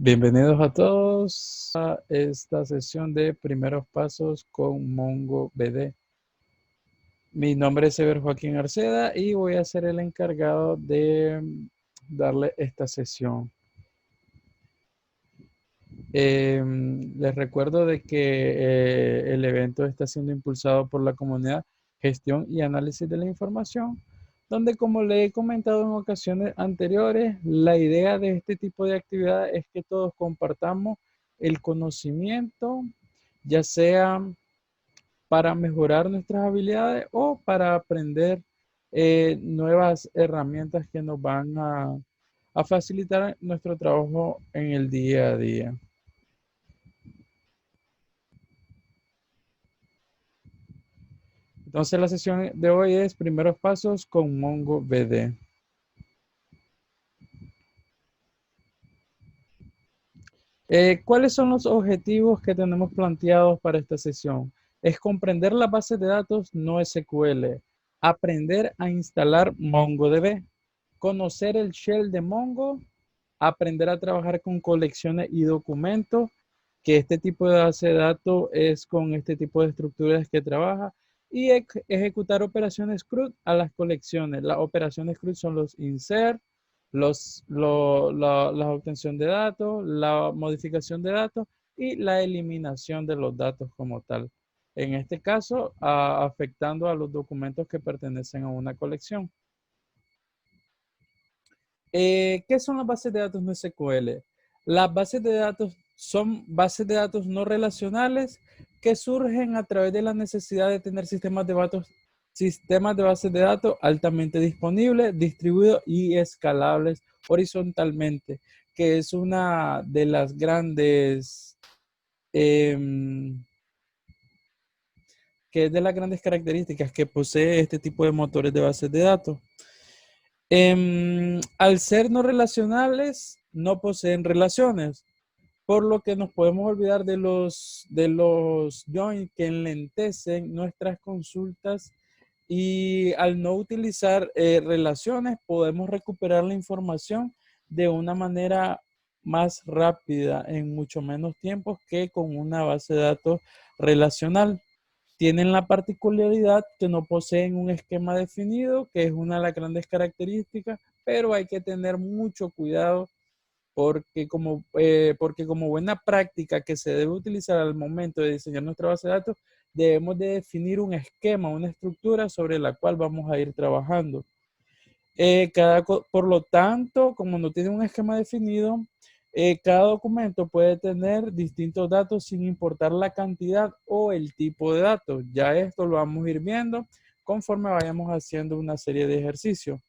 Bienvenidos a todos a esta sesión de primeros pasos con MongoDB. Mi nombre es Ever Joaquín Arceda y voy a ser el encargado de darle esta sesión. Les recuerdo de que el evento está siendo impulsado por la comunidad Gestión y Análisis de la Información, donde, como le he comentado en ocasiones anteriores, la idea de este tipo de actividad es que todos compartamos el conocimiento, ya sea para mejorar nuestras habilidades o para aprender nuevas herramientas que nos van a facilitar nuestro trabajo en el día a día. Entonces la sesión de hoy es primeros pasos con MongoDB. ¿Cuáles son los objetivos que tenemos planteados para esta sesión? Es comprender las bases de datos no SQL, aprender a instalar MongoDB, conocer el shell de Mongo, aprender a trabajar con colecciones y documentos, que este tipo de base de datos es con este tipo de estructuras que trabaja, y ejecutar operaciones CRUD a las colecciones. Las operaciones CRUD son los insert, la obtención de datos, la modificación de datos y la eliminación de los datos como tal. En este caso, afectando a los documentos que pertenecen a una colección. ¿Qué son las bases de datos no SQL? Las bases de datos son bases de datos no relacionales que surgen a través de la necesidad de tener sistemas de bases de datos altamente disponibles, distribuidos y escalables horizontalmente, que es una de las grandes características que posee este tipo de motores de bases de datos. Al ser no relacionales, no poseen relaciones, por lo que nos podemos olvidar de los joins que enlentecen nuestras consultas, y al no utilizar relaciones podemos recuperar la información de una manera más rápida en mucho menos tiempo que con una base de datos relacional. Tienen la particularidad que no poseen un esquema definido, que es una de las grandes características, pero hay que tener mucho cuidado porque como buena práctica que se debe utilizar al momento de diseñar nuestra base de datos, debemos de definir un esquema, una estructura sobre la cual vamos a ir trabajando. Por lo tanto, como no tiene un esquema definido, cada documento puede tener distintos datos sin importar la cantidad o el tipo de datos. Ya esto lo vamos a ir viendo conforme vayamos haciendo una serie de ejercicios.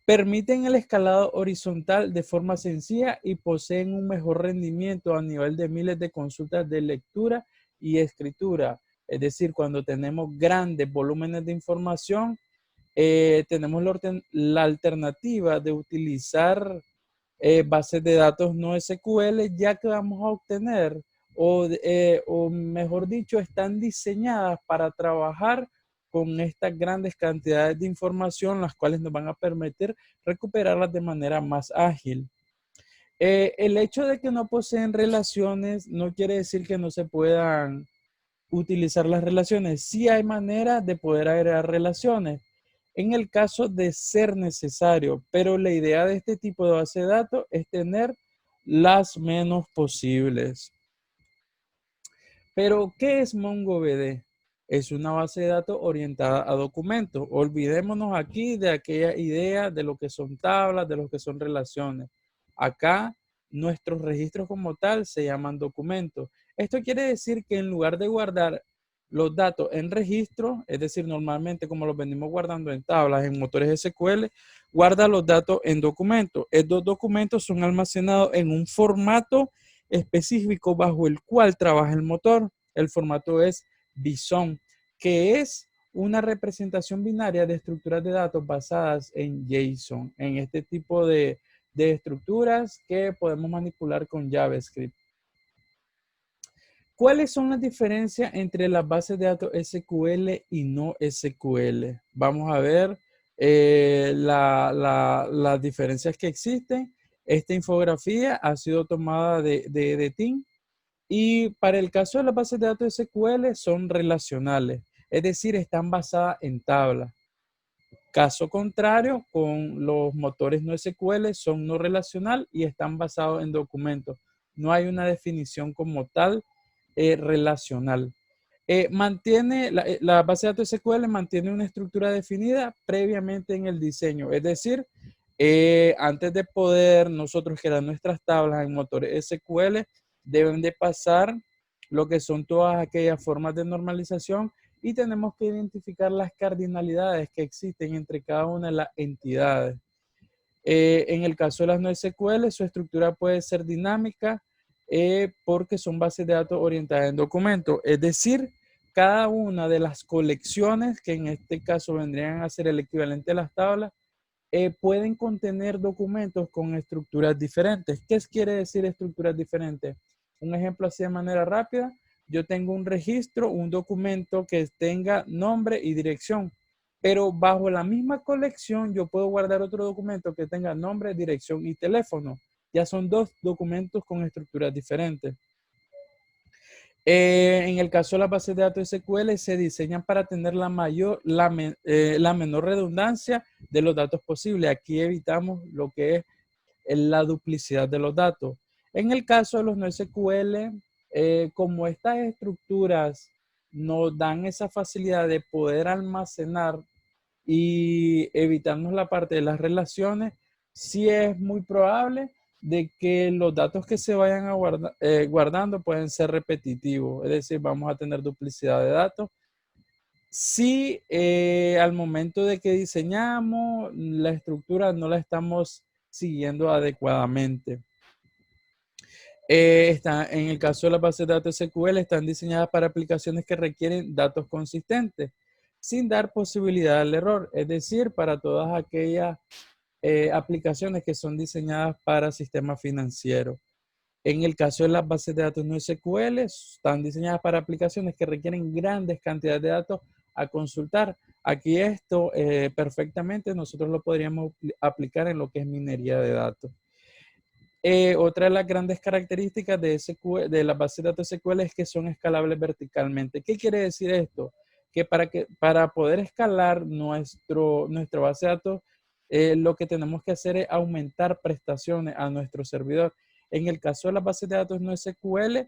Permiten el escalado horizontal de forma sencilla y poseen un mejor rendimiento a nivel de miles de consultas de lectura y escritura. Es decir, cuando tenemos grandes volúmenes de información, tenemos la alternativa de utilizar bases de datos no SQL, ya que vamos a obtener, o mejor dicho, están diseñadas para trabajar con estas grandes cantidades de información, las cuales nos van a permitir recuperarlas de manera más ágil. El hecho de que no poseen relaciones no quiere decir que no se puedan utilizar las relaciones. Sí hay maneras de poder agregar relaciones en el caso de ser necesario, pero la idea de este tipo de base de datos es tener las menos posibles. Pero, ¿qué es MongoDB? Es una base de datos orientada a documentos. Olvidémonos aquí de aquella idea de lo que son tablas, de lo que son relaciones. Acá, nuestros registros como tal se llaman documentos. Esto quiere decir que en lugar de guardar los datos en registro, es decir, normalmente como los venimos guardando en tablas, en motores SQL, guarda los datos en documentos. Estos documentos son almacenados en un formato específico bajo el cual trabaja el motor. El formato es BSON, que es una representación binaria de estructuras de datos basadas en JSON, en este tipo de estructuras que podemos manipular con JavaScript. ¿Cuáles son las diferencias entre las bases de datos SQL y no SQL? Vamos a ver las diferencias que existen. Esta infografía ha sido tomada de TIN y para el caso de las bases de datos SQL son relacionales, es decir, están basadas en tablas. Caso contrario, con los motores no SQL son no relacional y están basados en documentos. No hay una definición como tal relacional. La base de datos SQL mantiene una estructura definida previamente en el diseño. Es decir, antes de poder nosotros crear nuestras tablas en motores SQL, deben de pasar lo que son todas aquellas formas de normalización y tenemos que identificar las cardinalidades que existen entre cada una de las entidades. En el caso de las no SQL, su estructura puede ser dinámica porque son bases de datos orientadas en documentos. Es decir, cada una de las colecciones, que en este caso vendrían a ser el equivalente a las tablas, pueden contener documentos con estructuras diferentes. ¿Qué quiere decir estructuras diferentes? Un ejemplo así de manera rápida. Yo tengo un registro, un documento que tenga nombre y dirección, pero bajo la misma colección yo puedo guardar otro documento que tenga nombre, dirección y teléfono. Ya son dos documentos con estructuras diferentes. En el caso de las bases de datos SQL se diseñan para tener la menor redundancia de los datos posible. Aquí evitamos lo que es la duplicidad de los datos. En el caso de los no SQL, como estas estructuras nos dan esa facilidad de poder almacenar y evitarnos la parte de las relaciones, sí es muy probable de que los datos que se vayan guardando pueden ser repetitivos, es decir, vamos a tener duplicidad de datos. Si al momento de que diseñamos la estructura no la estamos siguiendo adecuadamente. En el caso de las bases de datos SQL, están diseñadas para aplicaciones que requieren datos consistentes, sin dar posibilidad al error, es decir, para todas aquellas aplicaciones que son diseñadas para sistemas financieros. En el caso de las bases de datos no SQL, están diseñadas para aplicaciones que requieren grandes cantidades de datos a consultar. Aquí esto perfectamente nosotros lo podríamos aplicar en lo que es minería de datos. Otra de las grandes características de las bases de datos SQL es que son escalables verticalmente. ¿Qué quiere decir esto? Que para poder escalar nuestra base de datos, lo que tenemos que hacer es aumentar prestaciones a nuestro servidor. En el caso de las bases de datos no SQL,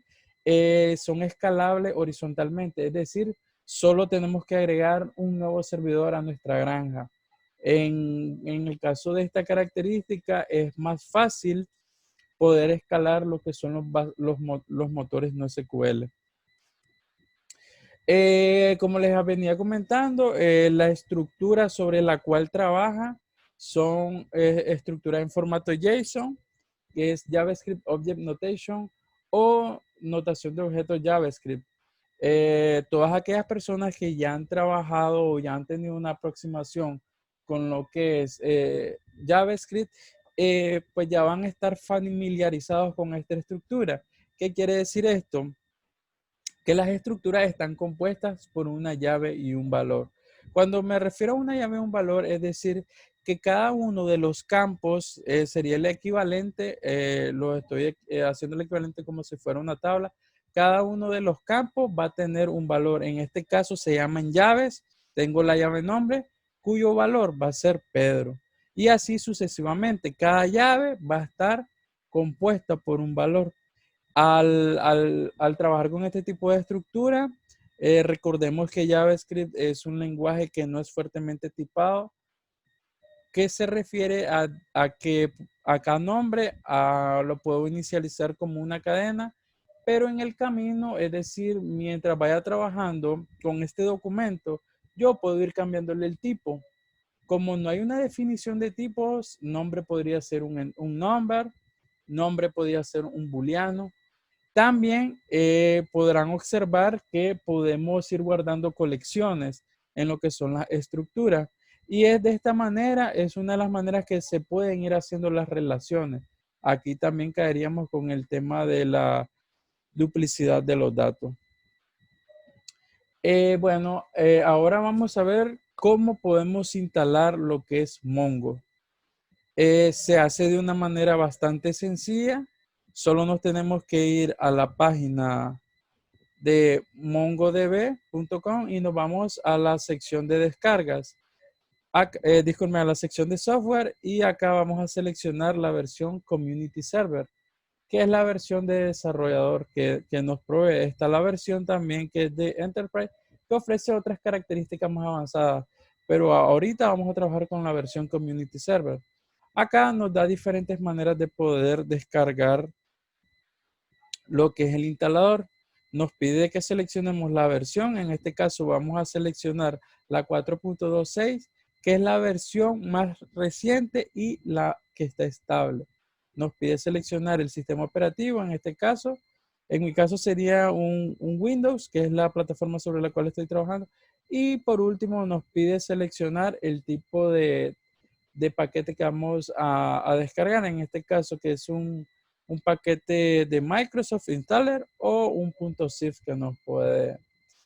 son escalables horizontalmente, es decir, solo tenemos que agregar un nuevo servidor a nuestra granja. En el caso de esta característica, es más fácil poder escalar lo que son los motores no SQL. Como les venía comentando, la estructura sobre la cual trabaja son estructuras en formato JSON, que es JavaScript Object Notation o notación de objetos JavaScript. Todas aquellas personas que ya han trabajado o ya han tenido una aproximación con lo que es JavaScript, pues ya van a estar familiarizados con esta estructura. ¿Qué quiere decir esto? Que las estructuras están compuestas por una llave y un valor. Cuando me refiero a una llave y un valor, es decir, que cada uno de los campos sería el equivalente, lo estoy haciendo el equivalente como si fuera una tabla. Cada uno de los campos va a tener un valor. En este caso se llaman llaves. Tengo la llave nombre, cuyo valor va a ser Pedro. Y así sucesivamente. Cada llave va a estar compuesta por un valor. Al trabajar con este tipo de estructura, recordemos que JavaScript es un lenguaje que no es fuertemente tipado, que se refiere a que acá nombre lo puedo inicializar como una cadena, pero en el camino, es decir, mientras vaya trabajando con este documento, yo puedo ir cambiándole el tipo. Como no hay una definición de tipos, nombre podría ser un number, nombre podría ser un booleano. También podrán observar que podemos ir guardando colecciones en lo que son las estructuras. Y es de esta manera, es una de las maneras que se pueden ir haciendo las relaciones. Aquí también caeríamos con el tema de la duplicidad de los datos. Ahora vamos a ver cómo podemos instalar lo que es Mongo. Se hace de una manera bastante sencilla. Solo nos tenemos que ir a la página de mongodb.com y nos vamos a la sección de descargas. Disculpe, a la sección de software, y acá vamos a seleccionar la versión Community Server, que es la versión de desarrollador que nos provee. Está la versión también que es de Enterprise, que ofrece otras características más avanzadas, pero ahorita vamos a trabajar con la versión Community Server. Acá nos da diferentes maneras de poder descargar lo que es el instalador. Nos pide que seleccionemos la versión. En este caso vamos a seleccionar la 4.26, que es la versión más reciente y la que está estable. Nos pide seleccionar el sistema operativo. En este caso, en mi caso sería un Windows, que es la plataforma sobre la cual estoy trabajando. Y por último nos pide seleccionar el tipo de paquete que vamos a descargar. En este caso, que es un paquete de Microsoft Installer o un .zip que nos puede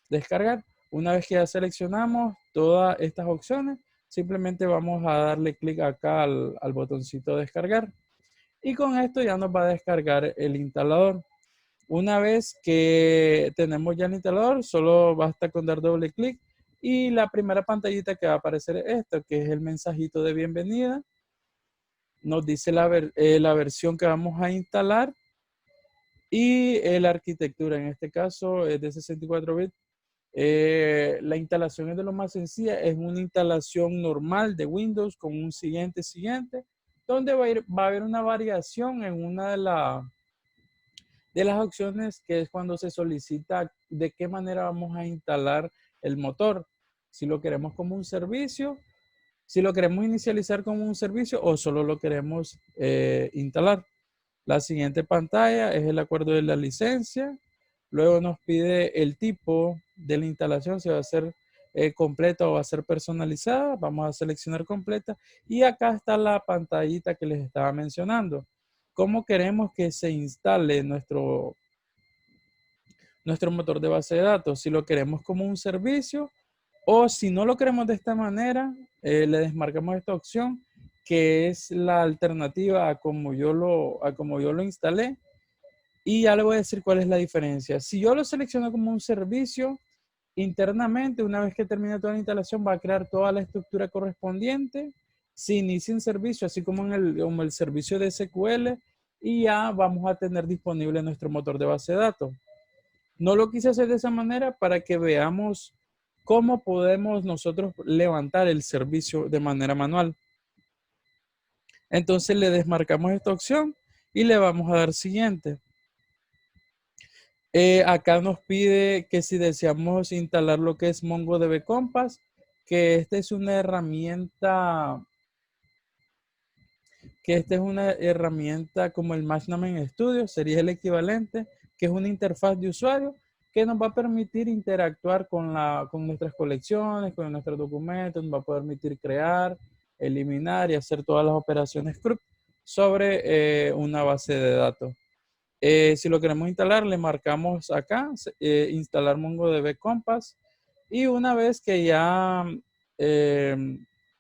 descargar. Una vez que ya seleccionamos todas estas opciones, simplemente vamos a darle clic acá al botoncito de descargar, y con esto ya nos va a descargar el instalador. Una vez que tenemos ya el instalador, solo basta con dar doble clic y la primera pantallita que va a aparecer es esto, que es el mensajito de bienvenida. Nos dice la versión que vamos a instalar y la arquitectura. En este caso es de 64 bits. La instalación es de lo más sencilla. Es una instalación normal de Windows con un siguiente, donde va a haber una variación en una de las opciones, que es cuando se solicita de qué manera vamos a instalar el motor. Si lo queremos como un servicio, si lo queremos inicializar como un servicio o solo lo queremos instalar. La siguiente pantalla es el acuerdo de la licencia. Luego nos pide el tipo de la instalación, si va a ser completa o va a ser personalizada. Vamos a seleccionar completa. Y acá está la pantallita que les estaba mencionando. ¿Cómo queremos que se instale nuestro motor de base de datos? Si lo queremos como un servicio o si no lo queremos de esta manera, le desmarcamos esta opción, que es la alternativa a como yo lo instalé. Y ya le voy a decir cuál es la diferencia. Si yo lo selecciono como un servicio, internamente, una vez que termine toda la instalación, va a crear toda la estructura correspondiente. Se inicia un servicio, así como como el servicio de SQL, y ya vamos a tener disponible nuestro motor de base de datos. No lo quise hacer de esa manera para que veamos cómo podemos nosotros levantar el servicio de manera manual. Entonces le desmarcamos esta opción y le vamos a dar siguiente. Acá nos pide que si deseamos instalar lo que es MongoDB Compass, que esta es una herramienta como el Matchmaking Studio, sería el equivalente, que es una interfaz de usuario que nos va a permitir interactuar con nuestras colecciones, con nuestros documentos, nos va a permitir crear, eliminar y hacer todas las operaciones CRUD sobre una base de datos. Si lo queremos instalar, le marcamos acá, instalar MongoDB Compass, y una vez que ya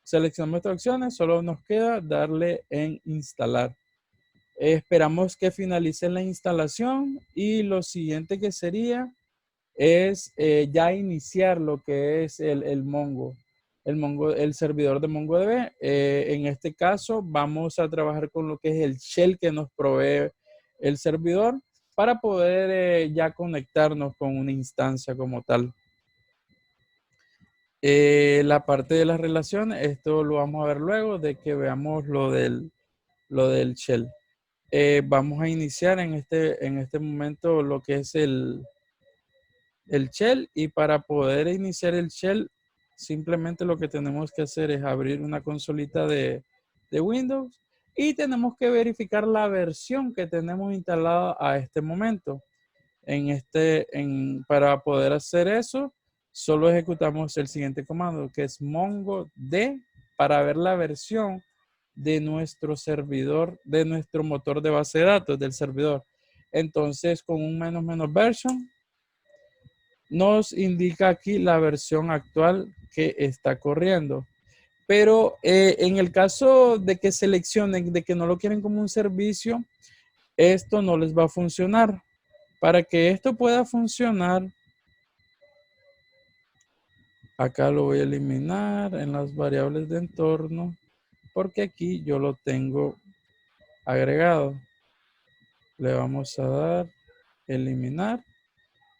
seleccionamos estas opciones, solo nos queda darle en instalar. Esperamos que finalice la instalación y lo siguiente que sería es ya iniciar lo que es el Mongo, el servidor de MongoDB. En este caso vamos a trabajar con lo que es el shell que nos provee el servidor para poder ya conectarnos con una instancia como tal. La parte de las relaciones, esto lo vamos a ver luego de que veamos lo del shell. Vamos a iniciar en este momento lo que es el shell, y para poder iniciar el shell simplemente lo que tenemos que hacer es abrir una consolita de Windows y tenemos que verificar la versión que tenemos instalada a este momento. Para poder hacer eso, solo ejecutamos el siguiente comando, que es mongod para ver la versión de nuestro servidor, de nuestro motor de base de datos del servidor. Entonces, con un -- version, nos indica aquí la versión actual que está corriendo. Pero en el caso de que seleccionen, de que no lo quieren como un servicio, esto no les va a funcionar. Para que esto pueda funcionar, acá lo voy a eliminar en las variables de entorno, porque aquí yo lo tengo agregado. Le vamos a dar eliminar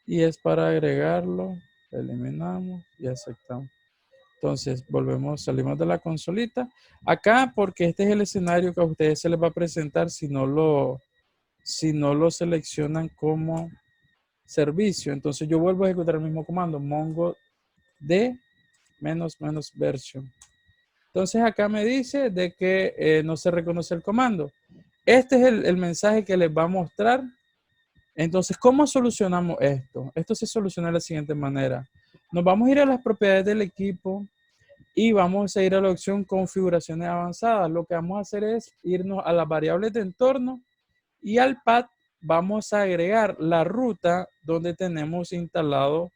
y es para agregarlo. Eliminamos y aceptamos. Entonces volvemos, salimos de la consolita. Acá, porque este es el escenario que a ustedes se les va a presentar si no lo seleccionan como servicio. Entonces yo vuelvo a ejecutar el mismo comando, mongo de -- version. Entonces acá me dice de que no se reconoce el comando. Este es el mensaje que les va a mostrar. Entonces, ¿cómo solucionamos esto? Esto se soluciona de la siguiente manera. Nos vamos a ir a las propiedades del equipo y vamos a ir a la opción configuraciones avanzadas. Lo que vamos a hacer es irnos a las variables de entorno y al path vamos a agregar la ruta donde tenemos instalado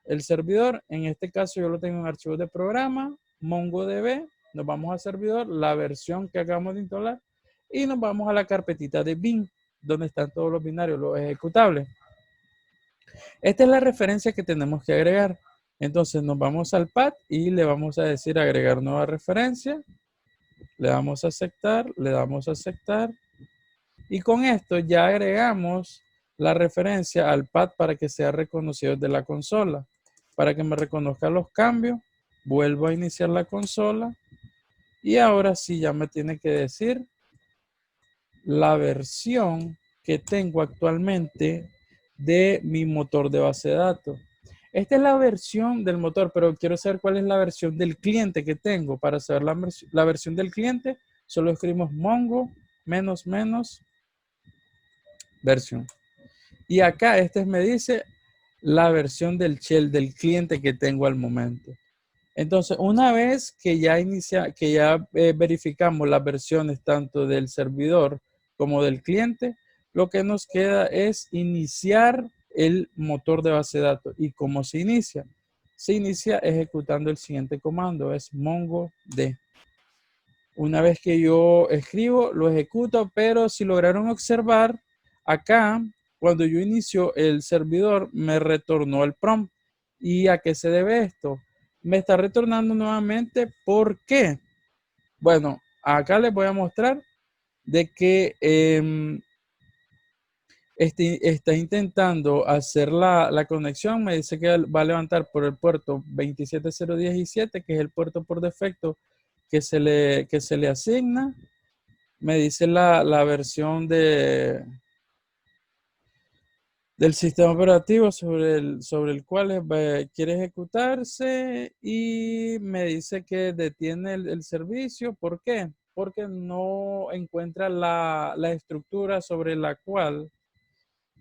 el servidor. En este caso yo lo tengo en archivos de programa, MongoDB, nos vamos al servidor, la versión que acabamos de instalar y nos vamos a la carpetita de bin, donde están todos los binarios, los ejecutables. Esta es la referencia que tenemos que agregar. Entonces nos vamos al path y le vamos a decir agregar nueva referencia. Le damos a aceptar, le damos a aceptar. Y con esto ya agregamos la referencia al path para que sea reconocido desde la consola. Para que me reconozca los cambios, vuelvo a iniciar la consola. Y ahora sí ya me tiene que decir la versión que tengo actualmente de mi motor de base de datos. Esta es la versión del motor, pero quiero saber cuál es la versión del cliente que tengo. Para saber la versión del cliente, solo escribimos mongo -- versión. Y acá este me dice la versión del shell del cliente que tengo al momento. Entonces, una vez que ya verificamos las versiones tanto del servidor como del cliente, lo que nos queda es iniciar el motor de base de datos. ¿Y cómo se inicia? Se inicia ejecutando el siguiente comando, es mongo d. Una vez que yo escribo, lo ejecuto, pero si lograron observar, acá, cuando yo inicio el servidor, me retornó el prompt. ¿Y a qué se debe esto? Me está retornando nuevamente. ¿Por qué? Bueno, acá les voy a mostrar de que está intentando hacer la conexión. Me dice que va a levantar por el puerto 27017, que es el puerto por defecto que se le asigna. Me dice la versión del sistema operativo sobre el cual quiere ejecutarse y me dice que detiene el servicio. ¿Por qué? Porque no encuentra la estructura sobre la cual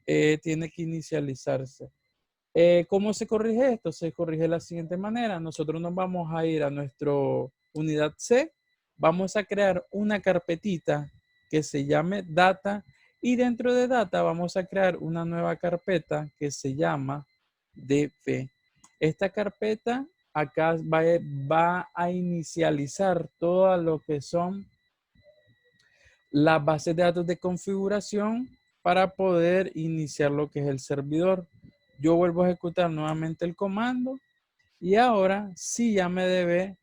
tiene que inicializarse. ¿Cómo se corrige esto? Se corrige de la siguiente manera. Nosotros nos vamos a ir a nuestra unidad C. Vamos a crear una carpetita que se llame Data. Y dentro de Data vamos a crear una nueva carpeta que se llama DP. Esta carpeta acá va a inicializar todo lo que son las bases de datos de configuración para poder iniciar lo que es el servidor. Yo vuelvo a ejecutar nuevamente el comando y ahora sí ya me debe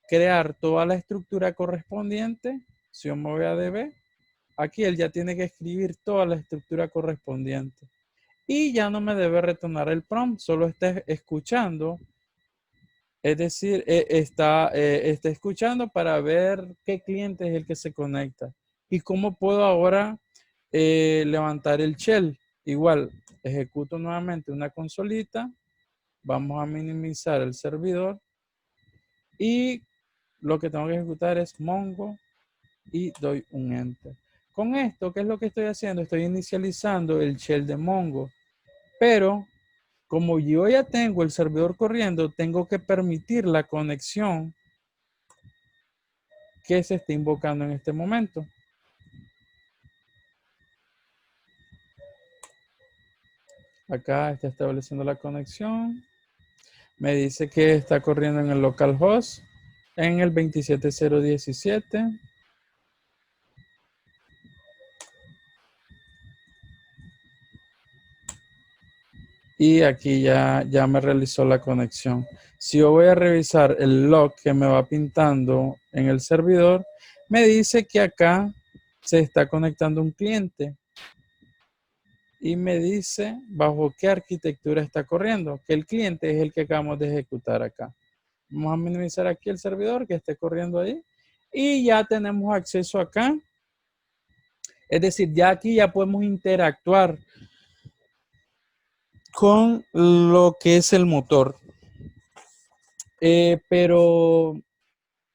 crear toda la estructura correspondiente. Si yo me voy a DB, aquí él ya tiene que escribir toda la estructura correspondiente. Y ya no me debe retornar el prompt, solo está escuchando. Es decir, está escuchando para ver qué cliente es el que se conecta. Y cómo puedo ahora levantar el shell. Igual, ejecuto nuevamente una consolita. Vamos a minimizar el servidor. Y lo que tengo que ejecutar es mongo y doy un enter. Con esto, ¿qué es lo que estoy haciendo? Estoy inicializando el shell de Mongo. Pero como yo ya tengo el servidor corriendo, tengo que permitir la conexión que se está invocando en este momento. Acá está estableciendo la conexión. Me dice que está corriendo en el localhost. en el 27017. Y aquí ya me realizó la conexión. Si yo voy a revisar el log que me va pintando en el servidor, me dice que acá se está conectando un cliente. Y me dice bajo qué arquitectura está corriendo, que el cliente es el que acabamos de ejecutar acá. Vamos a minimizar aquí el servidor que esté corriendo ahí. Y ya tenemos acceso acá. Es decir, ya aquí ya podemos interactuar con lo que es el motor. Pero,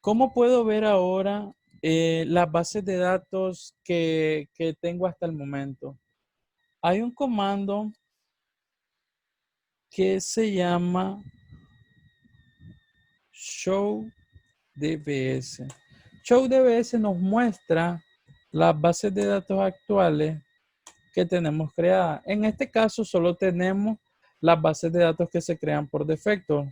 ¿cómo puedo ver ahora las bases de datos que tengo hasta el momento? Hay un comando que se llama showdbs. Showdbs nos muestra las bases de datos actuales que tenemos creadas. En este caso solo tenemos las bases de datos que se crean por defecto.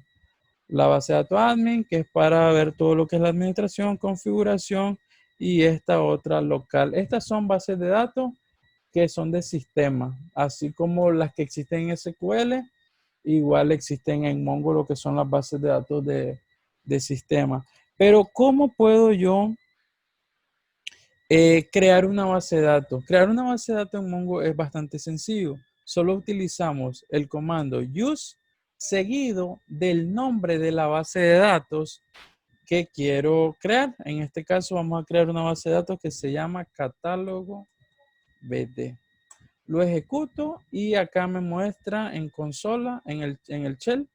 La base de datos admin, que es para ver todo lo que es la administración, configuración, y esta otra local. Estas son bases de datos que son de sistema, así como las que existen en SQL, igual existen en Mongo lo que son las bases de datos de sistema. Pero ¿cómo puedo yo crear una base de datos? Crear una base de datos en Mongo es bastante sencillo. Solo utilizamos el comando use seguido del nombre de la base de datos que quiero crear. En este caso vamos a crear una base de datos que se llama catálogo BD. Lo ejecuto y acá me muestra en consola, en el shell,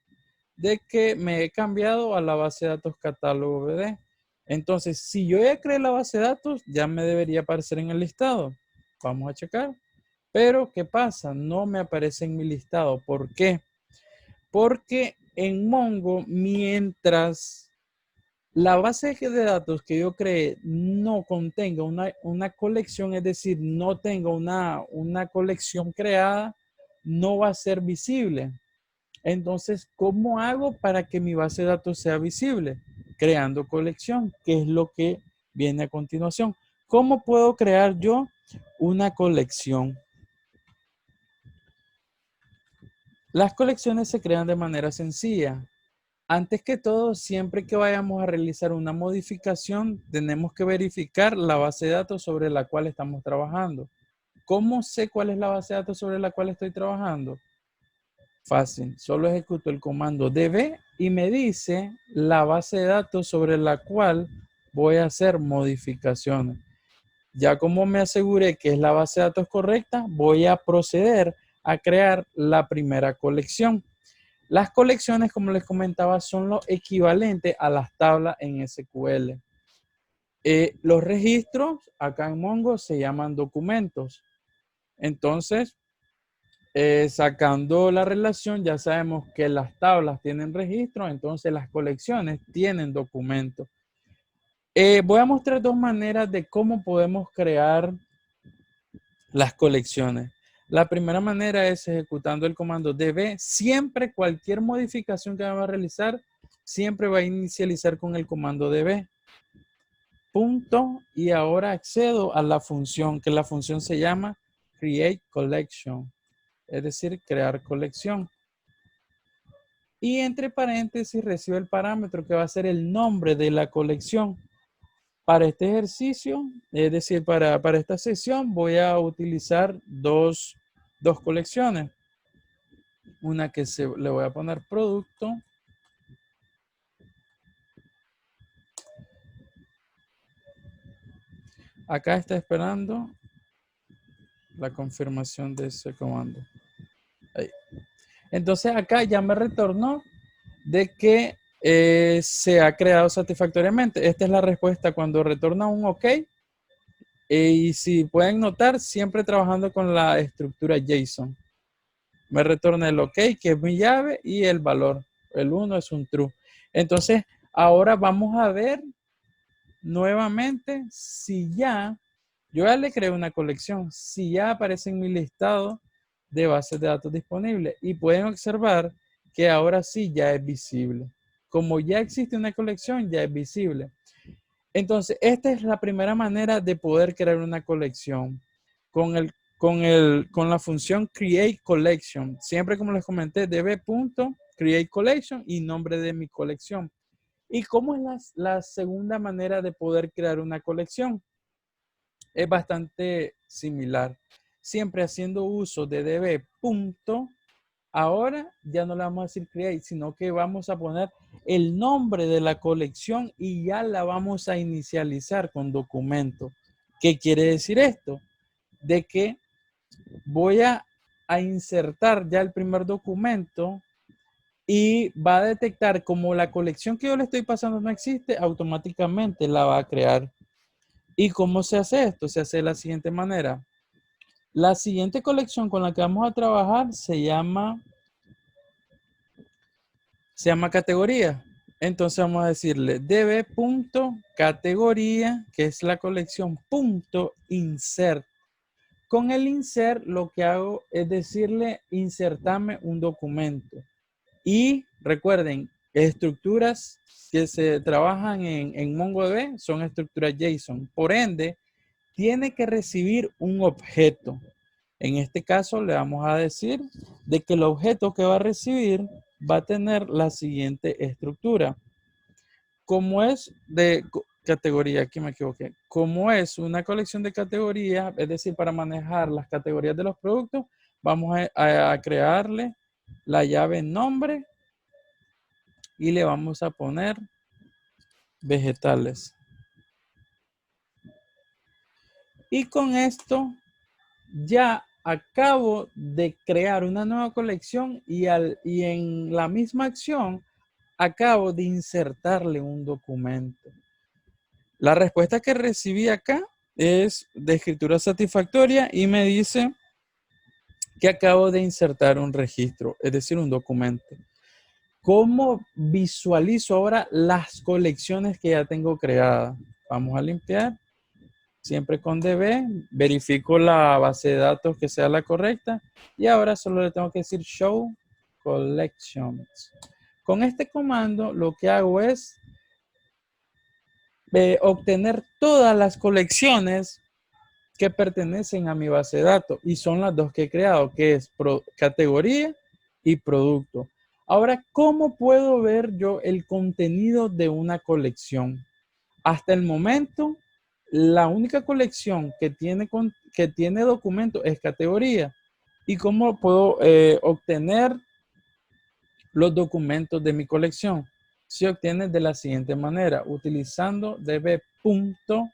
de que me he cambiado a la base de datos catálogo BD. Entonces, si yo ya creé la base de datos, ya me debería aparecer en el listado. Vamos a checar. Pero, ¿qué pasa? No me aparece en mi listado. ¿Por qué? Porque en Mongo, mientras la base de datos que yo creé no contenga una colección, es decir, no tenga una colección creada, no va a ser visible. Entonces, ¿cómo hago para que mi base de datos sea visible? Creando colección, que es lo que viene a continuación. ¿Cómo puedo crear yo una colección? Las colecciones se crean de manera sencilla. Antes que todo, siempre que vayamos a realizar una modificación, tenemos que verificar la base de datos sobre la cual estamos trabajando. ¿Cómo sé cuál es la base de datos sobre la cual estoy trabajando? Fácil, solo ejecuto el comando db y me dice la base de datos sobre la cual voy a hacer modificaciones. Ya como me aseguré que es la base de datos correcta, voy a proceder a crear la primera colección. Las colecciones, como les comentaba, son lo equivalente a las tablas en SQL. Los registros acá en Mongo se llaman documentos. Entonces, sacando la relación, ya sabemos que las tablas tienen registro, entonces las colecciones tienen documentos. Voy a mostrar dos maneras de cómo podemos crear las colecciones. La primera manera es ejecutando el comando db. Siempre cualquier modificación que vamos a realizar, siempre va a inicializar con el comando db. Punto. Y ahora accedo a la función, que la función se llama create collection. Es decir, crear colección. Y entre paréntesis recibo el parámetro que va a ser el nombre de la colección. Para este ejercicio, es decir, para esta sesión, voy a utilizar dos colecciones. Una que le voy a poner producto. Acá está esperando la confirmación de ese comando. Ahí. Entonces acá ya me retornó de que se ha creado satisfactoriamente. Esta es la respuesta cuando retorna un OK. Y si pueden notar, siempre trabajando con la estructura JSON. Me retorna el OK, que es mi llave, y el valor. El 1 es un true. Entonces, ahora vamos a ver nuevamente si yo ya le creé una colección, si ya aparece en mi listado de bases de datos disponibles. Y pueden observar que ahora sí ya es visible. Como ya existe una colección, ya es visible. Entonces, esta es la primera manera de poder crear una colección con la función create collection. Siempre, como les comenté, db.create collection y nombre de mi colección. ¿Y cómo es la segunda manera de poder crear una colección? Es bastante similar. Siempre haciendo uso de db. Ahora ya no le vamos a decir create, sino que vamos a poner el nombre de la colección y ya la vamos a inicializar con documento. ¿Qué quiere decir esto? De que voy a insertar ya el primer documento y va a detectar como la colección que yo le estoy pasando no existe, automáticamente la va a crear. ¿Y cómo se hace esto? Se hace de la siguiente manera. La siguiente colección con la que vamos a trabajar se llama categoría. Entonces vamos a decirle db.categoría, que es la colección, .insert. Con el insert lo que hago es decirle insertame un documento. Y recuerden, estructuras que se trabajan en MongoDB son estructuras JSON. Por ende, tiene que recibir un objeto. En este caso le vamos a decir de que el objeto que va a recibir va a tener la siguiente estructura. Como es de categoría, aquí me equivoqué. Como es una colección de categorías, es decir, para manejar las categorías de los productos, vamos a crearle la llave nombre y le vamos a poner vegetales. Y con esto ya acabo de crear una nueva colección y en la misma acción acabo de insertarle un documento. La respuesta que recibí acá es de escritura satisfactoria y me dice que acabo de insertar un registro, es decir, un documento. ¿Cómo visualizo ahora las colecciones que ya tengo creadas? Vamos a limpiar. Siempre con db, verifico la base de datos que sea la correcta y ahora solo le tengo que decir show collections. Con este comando lo que hago es obtener todas las colecciones que pertenecen a mi base de datos y son las dos que he creado, que es categoría y producto. Ahora, ¿cómo puedo ver yo el contenido de una colección? Hasta el momento, la única colección que tiene documento es categoría. ¿Y cómo puedo obtener los documentos de mi colección? Se obtiene de la siguiente manera, utilizando db.nombre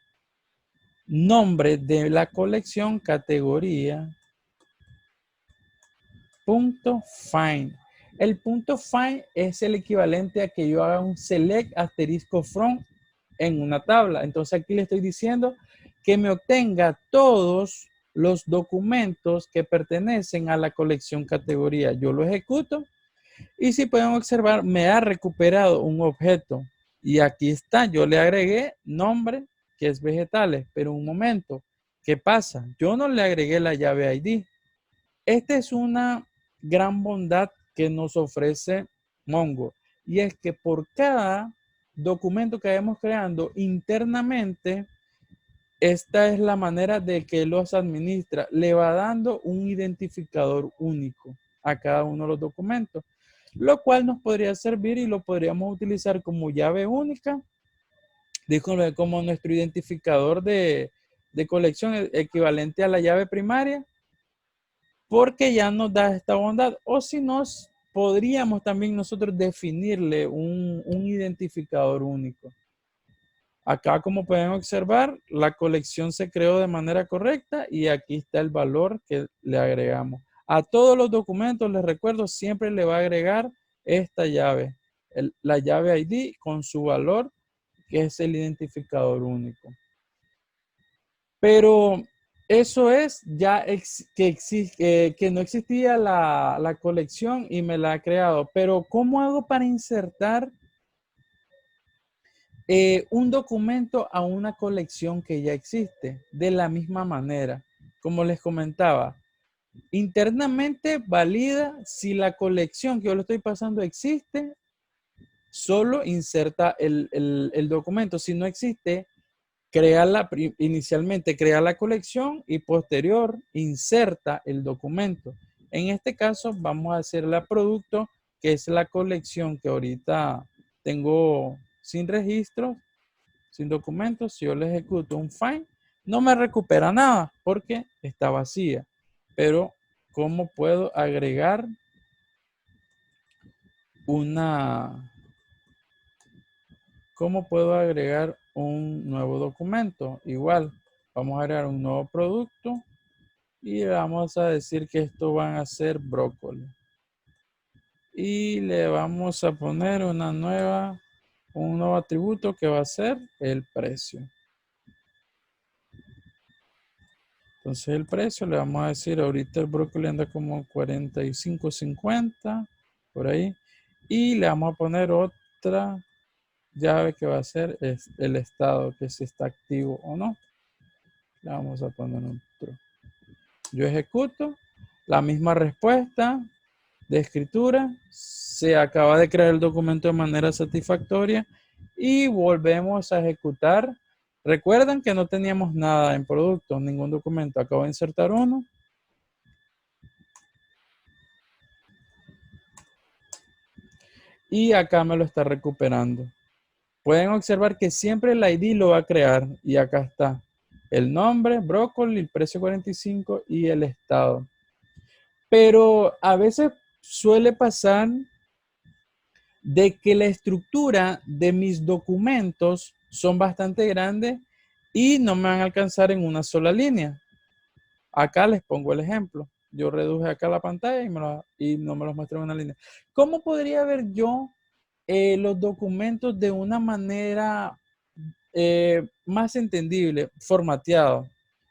de la colección categoría .find. El .find es el equivalente a que yo haga un select asterisco from en una tabla. Entonces aquí le estoy diciendo que me obtenga todos los documentos que pertenecen a la colección categoría. Yo lo ejecuto y si pueden observar me ha recuperado un objeto y aquí está, yo le agregué nombre que es vegetales, pero un momento, ¿qué pasa? Yo no le agregué la llave ID. Esta es una gran bondad que nos ofrece Mongo y es que por cada documento que vayamos creando internamente, esta es la manera de que los administra. Le va dando un identificador único a cada uno de los documentos, lo cual nos podría servir y lo podríamos utilizar como llave única, como nuestro identificador de colección equivalente a la llave primaria, porque ya nos da esta bondad. O si nos podríamos también nosotros definirle un identificador único. Acá, como pueden observar, la colección se creó de manera correcta y aquí está el valor que le agregamos. A todos los documentos, les recuerdo, siempre le va a agregar esta llave, la llave ID con su valor, que es el identificador único. Pero eso es ya que no existía la colección y me la ha creado. Pero ¿cómo hago para insertar un documento a una colección que ya existe? De la misma manera, como les comentaba, internamente valida si la colección que yo le estoy pasando existe solo inserta el documento. Si no existe, inicialmente crea la colección y posterior inserta el documento. En este caso vamos a hacer la producto, que es la colección que ahorita tengo sin registros, sin documentos. Si yo le ejecuto un find, no me recupera nada porque está vacía. Pero ¿cómo puedo agregar una... ¿Cómo puedo agregar un nuevo documento? Igual, vamos a agregar un nuevo producto y vamos a decir que esto van a ser brócoli. Y le vamos a poner un nuevo atributo que va a ser el precio. Entonces el precio le vamos a decir, ahorita el brócoli anda como 45.50 por ahí. Y le vamos a poner otra llave que va a ser el estado, que si está activo o no. Le vamos a poner otro. Yo ejecuto la misma respuesta de escritura. Se acaba de crear el documento de manera satisfactoria y volvemos a ejecutar. Recuerden que no teníamos nada en producto, ningún documento. Acabo de insertar uno. Y acá me lo está recuperando. Pueden observar que siempre el ID lo va a crear. Y acá está el nombre, brócoli, el precio 45 y el estado. Pero a veces suele pasar de que la estructura de mis documentos son bastante grandes y no me van a alcanzar en una sola línea. Acá les pongo el ejemplo. Yo reduje acá la pantalla y no me los muestro en una línea. ¿Cómo podría ver yo los documentos de una manera más entendible, formateado?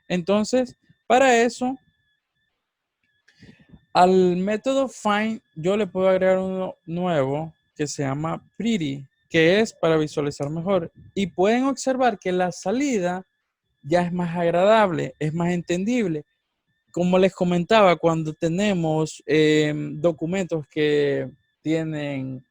Entonces, para eso, al método find, yo le puedo agregar uno nuevo que se llama pretty, que es para visualizar mejor. Y pueden observar que la salida ya es más agradable, es más entendible. Como les comentaba, cuando tenemos documentos que tienen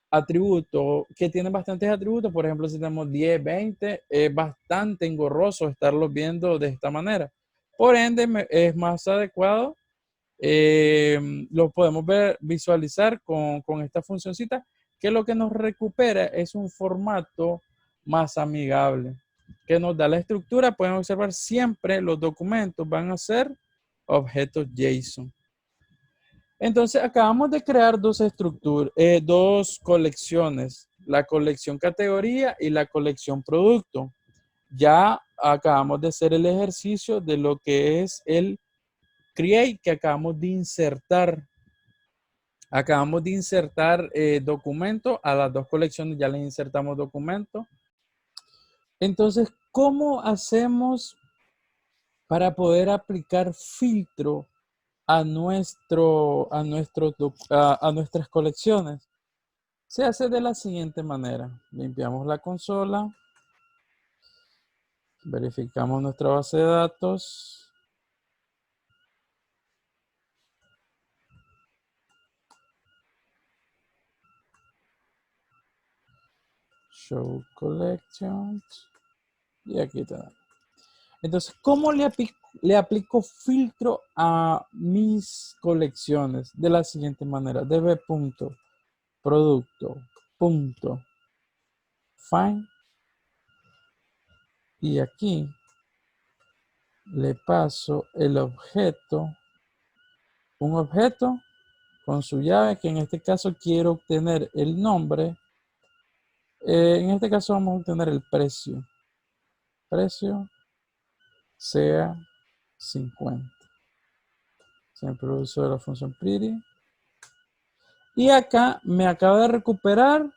atributos, que tienen bastantes atributos, por ejemplo, si tenemos 10, 20, es bastante engorroso estarlos viendo de esta manera. Por ende, es más adecuado, lo podemos visualizar con esta funcioncita, que lo que nos recupera es un formato más amigable, que nos da la estructura. Pueden observar siempre los documentos van a ser objetos JSON. Entonces acabamos de crear dos estructuras, dos colecciones, la colección categoría y la colección producto. Ya acabamos de hacer el ejercicio de lo que es el create, que acabamos de insertar. Acabamos de insertar documento a las dos colecciones, ya les insertamos documento. Entonces, ¿cómo hacemos para poder aplicar filtro a nuestras colecciones? Se hace de la siguiente manera. Limpiamos la consola, verificamos nuestra base de datos. Show collections. Y aquí está. Entonces, ¿cómo le aplico filtro a mis colecciones? De la siguiente manera. db.producto.find. Y aquí le paso el objeto, un objeto con su llave, que en este caso quiero obtener el nombre. En este caso vamos a obtener el precio. Precio sea 50. Siempre uso de la función pretty. Y acá me acaba de recuperar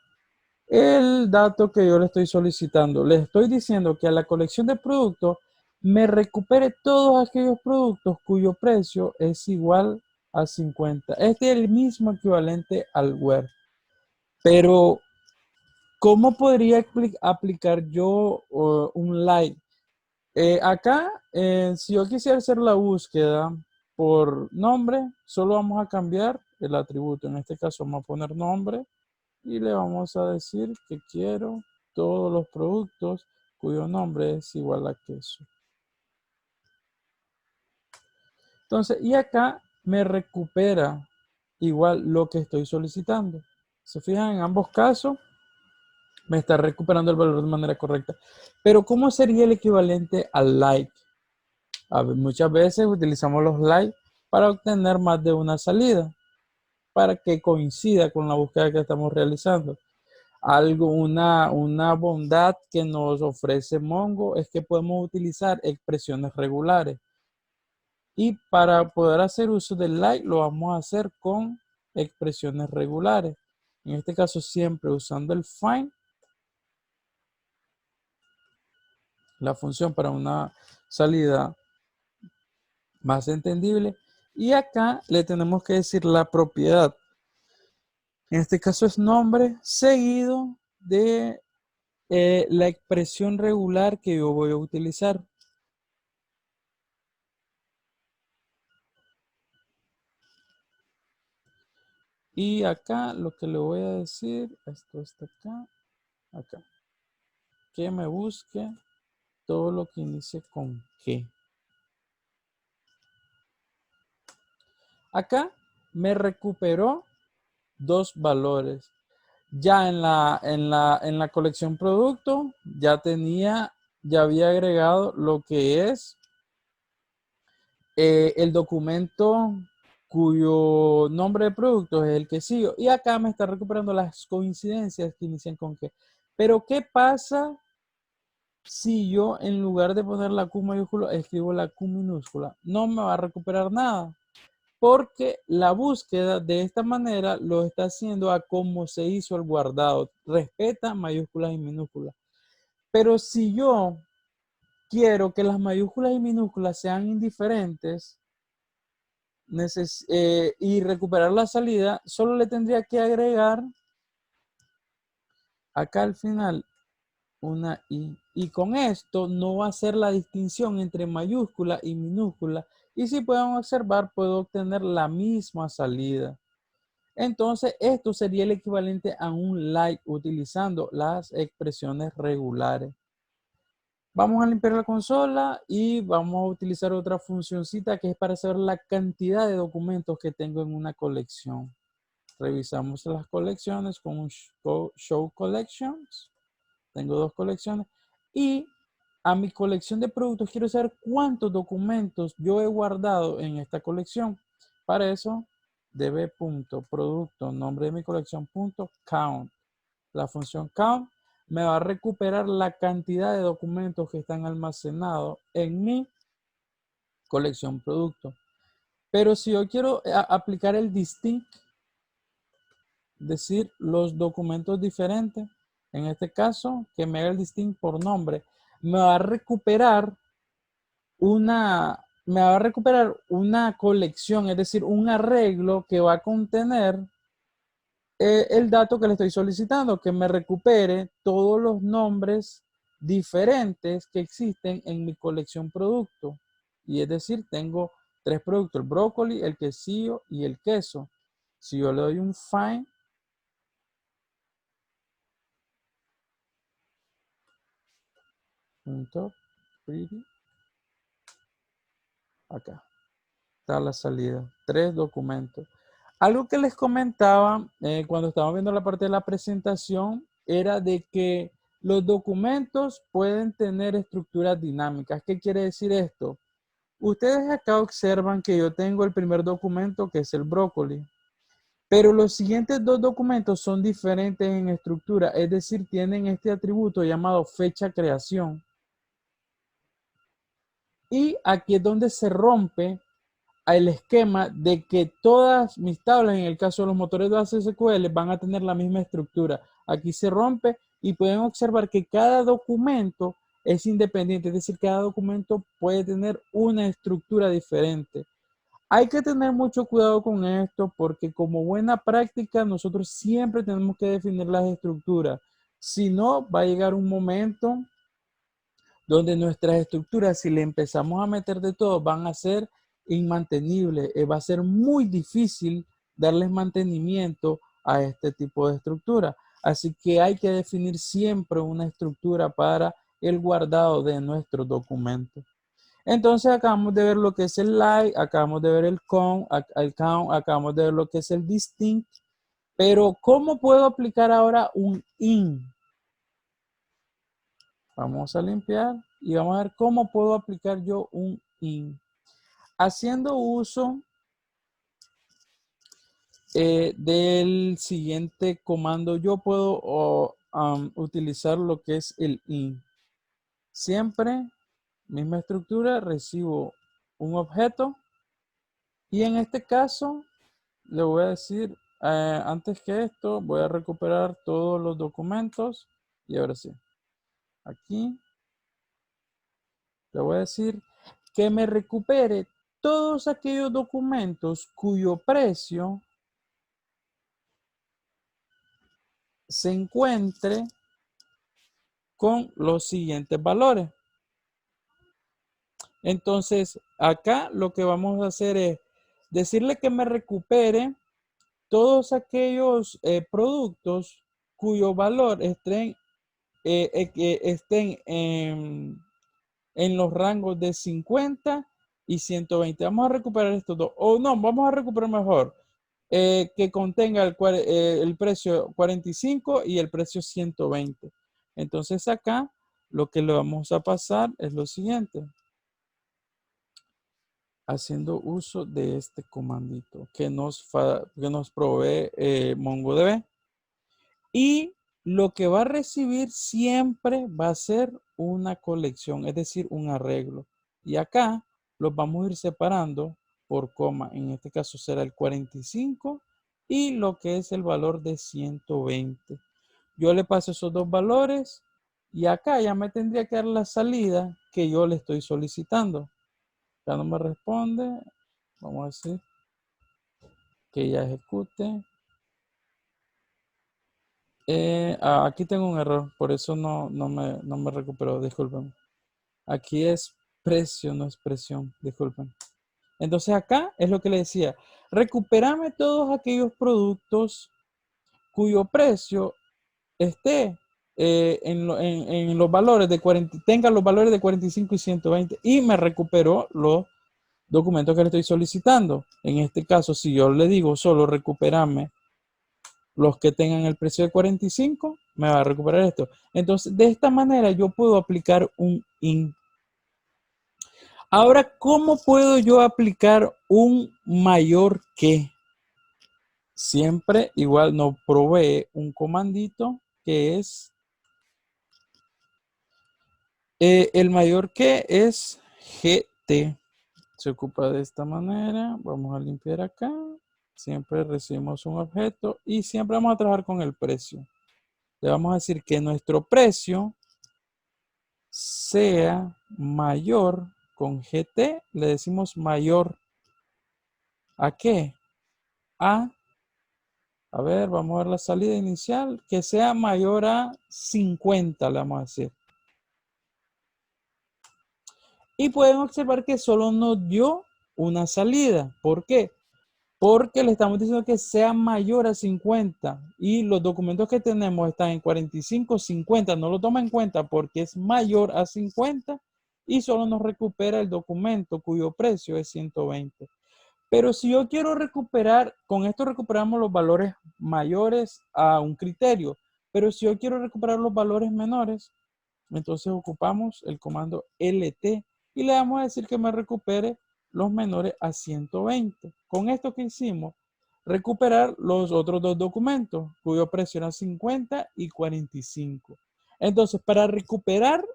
el dato que yo le estoy solicitando. Le estoy diciendo que a la colección de productos me recupere todos aquellos productos cuyo precio es igual a 50. Este es el mismo equivalente al where. Pero, ¿cómo podría aplicar yo un like? Acá, si yo quisiera hacer la búsqueda por nombre, solo vamos a cambiar el atributo. En este caso vamos a poner nombre y le vamos a decir que quiero todos los productos cuyo nombre es igual a queso. Entonces, y acá me recupera igual lo que estoy solicitando. Se fijan, en ambos casos me está recuperando el valor de manera correcta. Pero ¿cómo sería el equivalente al like? Muchas veces utilizamos los like para obtener más de una salida, para que coincida con la búsqueda que estamos realizando. Una bondad que nos ofrece Mongo es que podemos utilizar expresiones regulares. Y para poder hacer uso del like lo vamos a hacer con expresiones regulares. En este caso siempre usando el find, la función para una salida más entendible. Y acá le tenemos que decir la propiedad. En este caso es nombre seguido de la expresión regular que yo voy a utilizar. Y acá lo que le voy a decir, esto está acá, que me busque todo lo que inicie con que. Acá me recuperó dos valores. Ya en la colección producto ya había agregado lo que es el documento cuyo nombre de producto es el que sigo. Y acá me está recuperando las coincidencias que inician con que. Pero ¿qué pasa si yo en lugar de poner la Q mayúscula escribo la Q minúscula? No me va a recuperar nada, porque la búsqueda de esta manera lo está haciendo a cómo se hizo el guardado. Respeta mayúsculas y minúsculas. Pero si yo quiero que las mayúsculas y minúsculas sean indiferentes y recuperar la salida, solo le tendría que agregar acá al final una I. Y con esto no va a hacer la distinción entre mayúscula y minúscula. Y si pueden observar, puedo obtener la misma salida. Entonces, esto sería el equivalente a un like utilizando las expresiones regulares. Vamos a limpiar la consola y vamos a utilizar otra funcioncita que es para saber la cantidad de documentos que tengo en una colección. Revisamos las colecciones con un show collections. Tengo dos colecciones y a mi colección de productos quiero saber cuántos documentos yo he guardado en esta colección. Para eso, db.producto, nombre de mi colección, .count. La función count me va a recuperar la cantidad de documentos que están almacenados en mi colección producto. Pero si yo quiero aplicar el distinct, decir los documentos diferentes, en este caso, que me haga el distinct por nombre, me va a recuperar una colección, es decir, un arreglo que va a contener el dato que le estoy solicitando, que me recupere todos los nombres diferentes que existen en mi colección producto. Y es decir, tengo tres productos, el brócoli, el quesillo y el queso. Si yo le doy un find, pretty, acá está la salida, 3 documentos. Algo que les comentaba cuando estábamos viendo la parte de la presentación era de que los documentos pueden tener estructuras dinámicas. ¿Qué quiere decir esto? Ustedes acá observan que yo tengo el primer documento que es el brócoli, pero los siguientes dos documentos son diferentes en estructura, es decir, tienen este atributo llamado fecha creación. Y aquí es donde se rompe el esquema de que todas mis tablas, en el caso de los motores de base SQL, van a tener la misma estructura. Aquí se rompe y pueden observar que cada documento es independiente, es decir, cada documento puede tener una estructura diferente. Hay que tener mucho cuidado con esto porque como buena práctica nosotros siempre tenemos que definir las estructuras. Si no, va a llegar un momento donde nuestras estructuras, si le empezamos a meter de todo, van a ser inmantenibles. Va a ser muy difícil darles mantenimiento a este tipo de estructura. Así que hay que definir siempre una estructura para el guardado de nuestros documentos. Entonces acabamos de ver lo que es el like, acabamos de ver el count, acabamos de ver lo que es el distinct. Pero ¿cómo puedo aplicar ahora un in? Vamos a limpiar y vamos a ver cómo puedo aplicar yo un in. Haciendo uso del siguiente comando, yo puedo utilizar lo que es el in. Siempre, misma estructura, recibo un objeto y en este caso le voy a decir, antes que esto, voy a recuperar todos los documentos y ahora sí, aquí le voy a decir que me recupere todos aquellos documentos cuyo precio se encuentre con los siguientes valores. Entonces, acá lo que vamos a hacer es decirle que me recupere todos aquellos productos cuyo valor estén en los rangos de 50 y 120. Vamos a recuperar estos dos. O no, vamos a recuperar mejor. Que contenga el precio 45 y el precio 120. Entonces acá lo que le vamos a pasar es lo siguiente. Haciendo uso de este comandito que nos provee MongoDB. Y lo que va a recibir siempre va a ser una colección, es decir, un arreglo. Y acá los vamos a ir separando por coma. En este caso será el 45 y lo que es el valor de 120. Yo le paso esos dos valores y acá ya me tendría que dar la salida que yo le estoy solicitando. Ya no me responde. Vamos a decir que ya ejecute. Aquí tengo un error, por eso no me recuperó, disculpen. Aquí es precio, no es presión, disculpen. Entonces acá es lo que le decía, recupérame todos aquellos productos cuyo precio esté en los valores de 40, tenga los valores de 45 y 120 y me recuperó los documentos que le estoy solicitando. En este caso, si yo le digo solo recuperame los que tengan el precio de 45, me va a recuperar esto. Entonces, de esta manera yo puedo aplicar un in. Ahora, ¿cómo puedo yo aplicar un mayor que? Siempre igual nos provee un comandito que es el mayor que es GT. Se ocupa de esta manera. Vamos a limpiar acá. Siempre recibimos un objeto y siempre vamos a trabajar con el precio. Le vamos a decir que nuestro precio sea mayor con GT, le decimos mayor ¿a qué? A ver, vamos a ver la salida inicial, que sea mayor a 50, le vamos a decir. Y pueden observar que solo nos dio una salida. ¿Por qué? Porque le estamos diciendo que sea mayor a 50 y los documentos que tenemos están en 45, 50, no lo toma en cuenta porque es mayor a 50 y solo nos recupera el documento cuyo precio es 120. Pero si yo quiero recuperar, con esto recuperamos los valores mayores a un criterio, pero si yo quiero recuperar los valores menores, entonces ocupamos el comando LT y le vamos a decir que me recupere los menores a 120. Con esto que hicimos, recuperar los otros dos documentos, cuyo precio era 50 y 45. Entonces, para recuperar,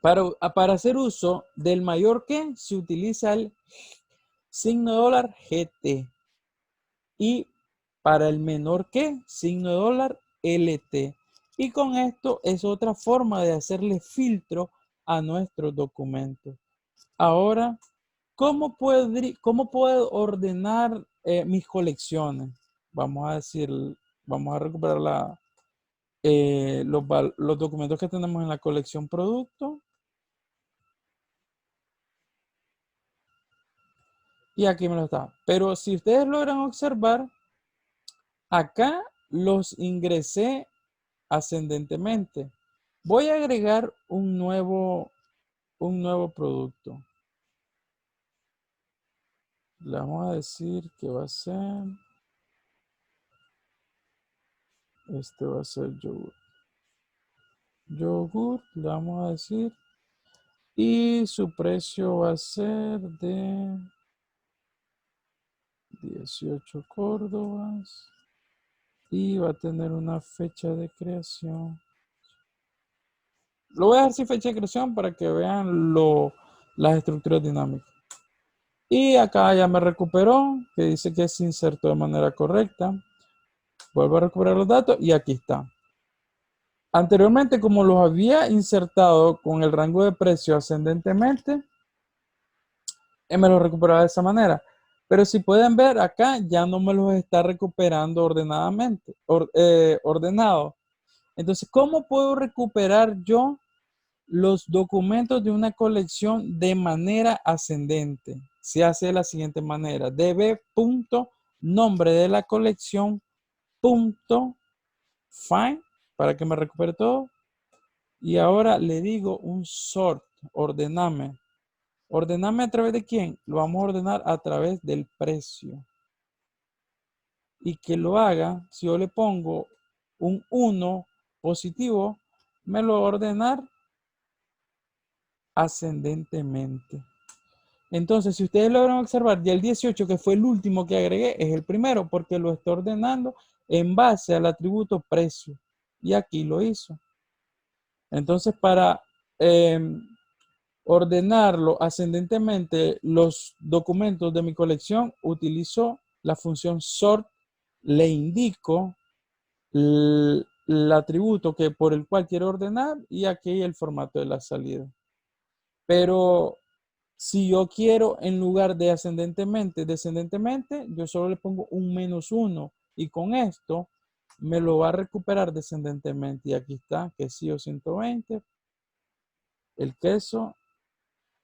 para hacer uso del mayor que, se utiliza el signo dólar GT. Y para el menor que, signo dólar LT. Y con esto es otra forma de hacerle filtro a nuestros documentos. Ahora, cómo puedo ordenar mis colecciones? Vamos a decir, vamos a recuperar los documentos que tenemos en la colección producto. Y aquí me lo está. Pero si ustedes logran observar, Acá los ingresé ascendentemente. Voy a agregar un nuevo producto. Le vamos a decir que va a ser, este va a ser yogur. Yogur, le vamos a decir, y su precio va a ser de 18 córdobas y va a tener una fecha de creación. Lo voy a dejar sin fecha de creación para que vean las estructuras dinámicas. Y acá ya me recuperó, que dice que se insertó de manera correcta. Vuelvo a recuperar los datos y aquí está. Anteriormente, como los había insertado con el rango de precio ascendentemente, me los recuperaba de esa manera. Pero si pueden ver acá, ya no me los está recuperando ordenadamente, ordenado. Entonces, ¿cómo puedo recuperar yo los documentos de una colección de manera ascendente? Se hace de la siguiente manera: db.nombre de la colección punto find para que me recupere todo. Y ahora le digo un sort, ordename. ¿Ordename a través de quién? Lo vamos a ordenar a través del precio. Y que lo haga, si yo le pongo un 1 positivo, me lo va a ordenar ascendentemente. Entonces, si ustedes logran observar, ya el 18, que fue el último que agregué, es el primero, porque lo estoy ordenando en base al atributo precio. Y aquí lo hizo. Entonces, para ordenarlo ascendentemente los documentos de mi colección, utilizo la función sort, le indico el atributo por el cual quiero ordenar y aquí el formato de la salida. Pero si yo quiero, en lugar de ascendentemente, descendentemente, yo solo le pongo un -1 y con esto me lo va a recuperar descendentemente. Y aquí está, quesillo 120, el queso.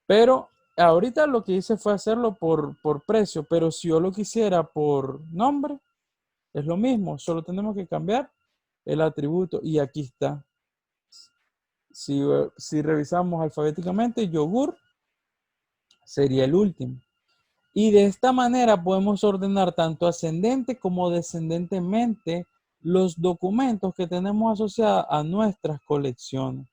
Pero ahorita lo que hice fue hacerlo por precio, pero si yo lo quisiera por nombre, es lo mismo, solo tenemos que cambiar el atributo y aquí está. Si revisamos alfabéticamente, yogur sería el último. Y de esta manera podemos ordenar tanto ascendente como descendentemente los documentos que tenemos asociados a nuestras colecciones.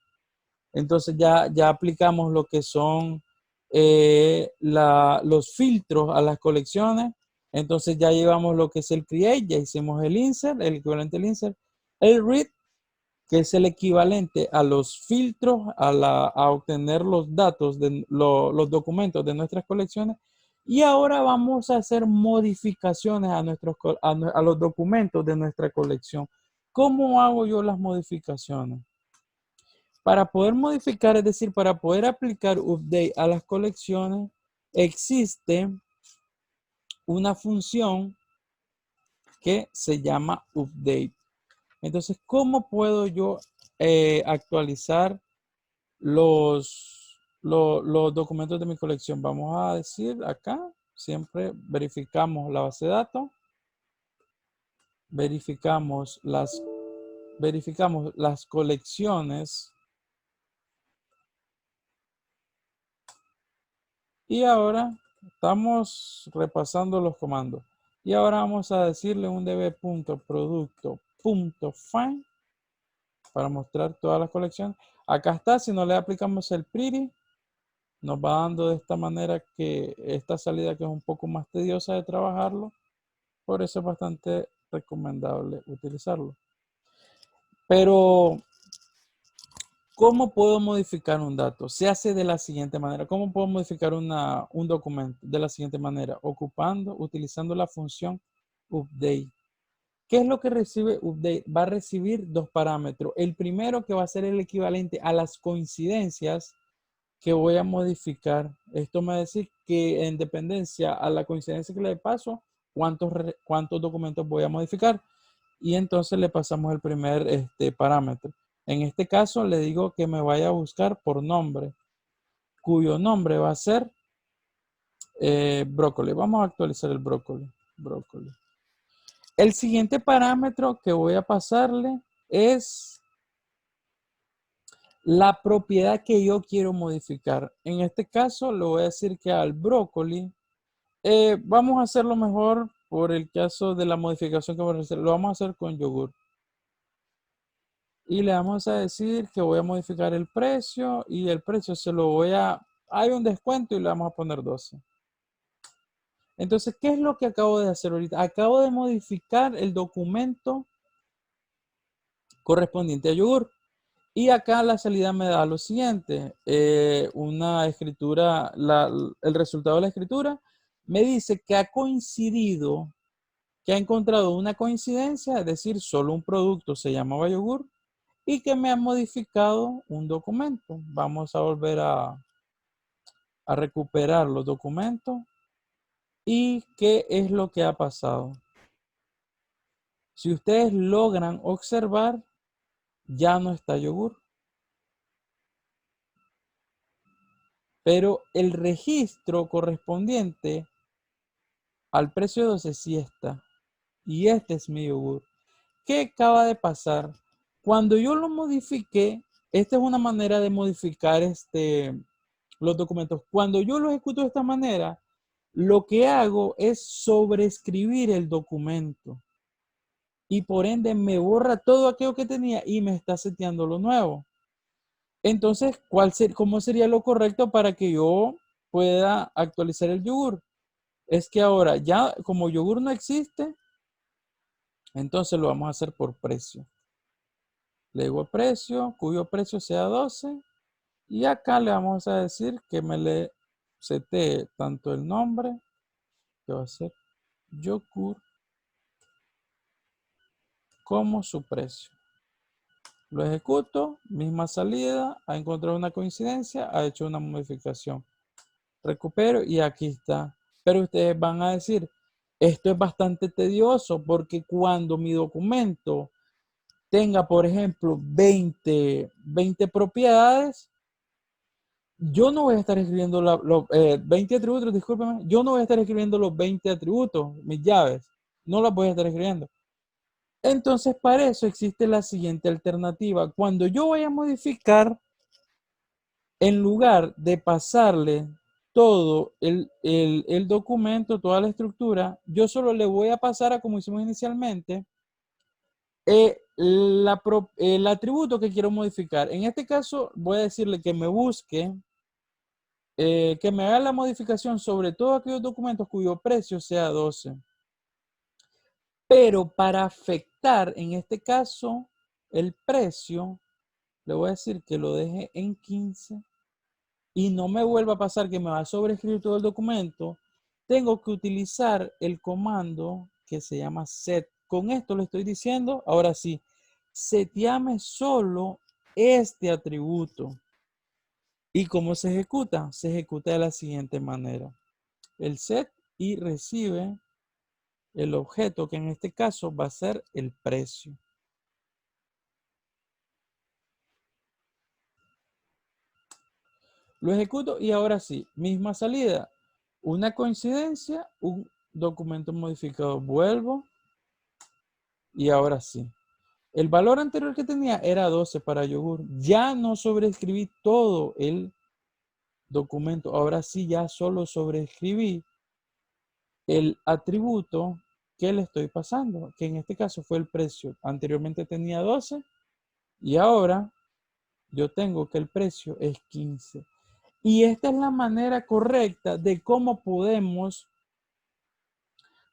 Entonces ya aplicamos lo que son los filtros a las colecciones. Entonces ya llevamos lo que es el create, ya hicimos el insert, el equivalente al insert, el read, que es el equivalente a los filtros, a obtener los datos de los documentos de nuestras colecciones. Y ahora vamos a hacer modificaciones a los documentos de nuestra colección. ¿Cómo hago yo las modificaciones? Para poder modificar, es decir, para poder aplicar update a las colecciones, existe una función que se llama update. Entonces, ¿cómo puedo yo actualizar los documentos de mi colección? Vamos a decir acá, siempre verificamos la base de datos, verificamos las colecciones. Y ahora estamos repasando los comandos. Y ahora vamos a decirle un db.producto.find para mostrar todas las colecciones. Acá está, si no le aplicamos el pretty, nos va dando de esta manera que esta salida que es un poco más tediosa de trabajarlo. Por eso es bastante recomendable utilizarlo. Pero ¿cómo puedo modificar un dato? Se hace de la siguiente manera. ¿Cómo puedo modificar un documento? De la siguiente manera, utilizando la función update. ¿Qué es lo que recibe update? Va a recibir dos parámetros. El primero, que va a ser el equivalente a las coincidencias que voy a modificar. Esto me va a decir que en dependencia a la coincidencia que le paso, cuántos documentos voy a modificar. Y entonces le pasamos el primer parámetro. En este caso le digo que me vaya a buscar por nombre, cuyo nombre va a ser brócoli. Vamos a actualizar el brócoli. El siguiente parámetro que voy a pasarle es la propiedad que yo quiero modificar. En este caso, le voy a decir que al brócoli, vamos a hacerlo mejor por el caso de la modificación que vamos a hacer. Lo vamos a hacer con yogur. Y le vamos a decir que voy a modificar el precio y el precio se lo voy a... Hay un descuento y le vamos a poner 12. Entonces, ¿qué es lo que acabo de hacer ahorita? Acabo de modificar el documento correspondiente a yogur. Y acá la salida me da lo siguiente, una escritura, el resultado de la escritura me dice que ha coincidido, que ha encontrado una coincidencia, es decir, solo un producto se llamaba yogur y que me ha modificado un documento. Vamos a volver a recuperar los documentos y qué es lo que ha pasado. Si ustedes logran observar, ya no está yogur. Pero el registro correspondiente al precio de 12 sí está. Y este es mi yogur. ¿Qué acaba de pasar? Cuando yo lo modifiqué, esta es una manera de modificar los documentos. Cuando yo lo ejecuto de esta manera, lo que hago es sobreescribir el documento. Y por ende me borra todo aquello que tenía y me está seteando lo nuevo. Entonces, ¿cómo sería lo correcto para que yo pueda actualizar el yogur? Es que ahora ya como yogur no existe, entonces lo vamos a hacer por precio. Le digo precio, cuyo precio sea 12. Y acá le vamos a decir que me le setee tanto el nombre, que va a ser yogur, como su precio. Lo ejecuto, misma salida, ha encontrado una coincidencia, ha hecho una modificación. Recupero y aquí está. Pero ustedes van a decir, esto es bastante tedioso porque cuando mi documento tenga, por ejemplo, 20 propiedades, yo no voy a estar escribiendo los 20 atributos, discúlpeme, yo no voy a estar escribiendo los 20 atributos, mis llaves, no las voy a estar escribiendo. Entonces, para eso existe la siguiente alternativa. Cuando yo voy a modificar, en lugar de pasarle todo el documento, toda la estructura, yo solo le voy a pasar a como hicimos inicialmente, el atributo que quiero modificar. En este caso, voy a decirle que me busque, que me haga la modificación sobre todos aquellos documentos cuyo precio sea 12. Pero para afectar, en este caso, el precio, le voy a decir que lo deje en 15 y no me vuelva a pasar que me va a sobreescribir todo el documento. Tengo que utilizar el comando que se llama set. Con esto le estoy diciendo, ahora sí, seteame solo este atributo. ¿Y cómo se ejecuta? Se ejecuta de la siguiente manera. El set y recibe el objeto que en este caso va a ser el precio. Lo ejecuto y ahora sí, misma salida. Una coincidencia, un documento modificado. Vuelvo y ahora sí. El valor anterior que tenía era 12 para yogur. Ya no sobreescribí todo el documento. Ahora sí, ya solo sobreescribí el atributo que le estoy pasando, que en este caso fue el precio. Anteriormente tenía 12 y ahora yo tengo que el precio es 15. Y esta es la manera correcta de cómo podemos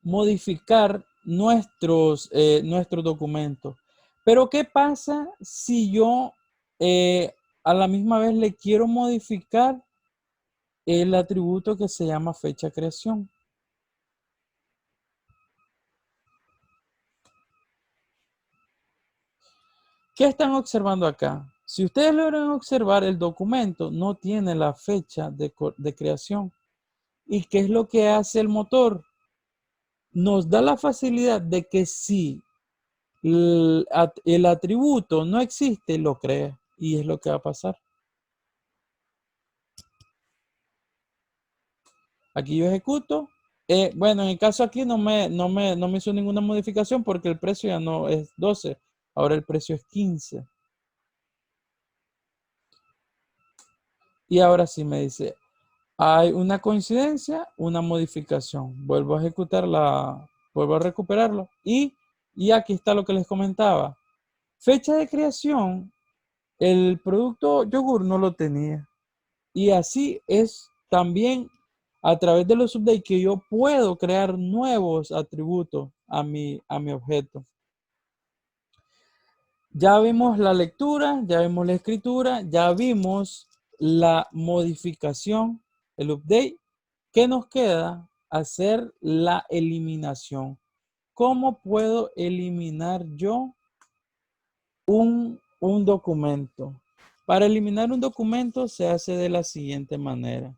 modificar nuestros documentos. Pero ¿qué pasa si yo a la misma vez le quiero modificar el atributo que se llama fecha de creación? ¿Qué están observando acá? Si ustedes logran observar, el documento no tiene la fecha de creación. ¿Y qué es lo que hace el motor? Nos da la facilidad de que si el atributo no existe, lo crea. Y es lo que va a pasar. Aquí yo ejecuto Bueno, en el caso aquí no me hizo ninguna modificación porque el precio ya no es 12, ahora el precio es 15. Y ahora sí me dice, hay una coincidencia, una modificación. Vuelvo a ejecutarla, vuelvo a recuperarlo. Y aquí está lo que les comentaba. Fecha de creación, el producto yogur no lo tenía. Y así es también a través de los updates que yo puedo crear nuevos atributos a mi objeto. Ya vimos la lectura, ya vimos la escritura, ya vimos la modificación, el update. ¿Qué nos queda? Hacer la eliminación. ¿Cómo puedo eliminar yo un documento? Para eliminar un documento se hace de la siguiente manera.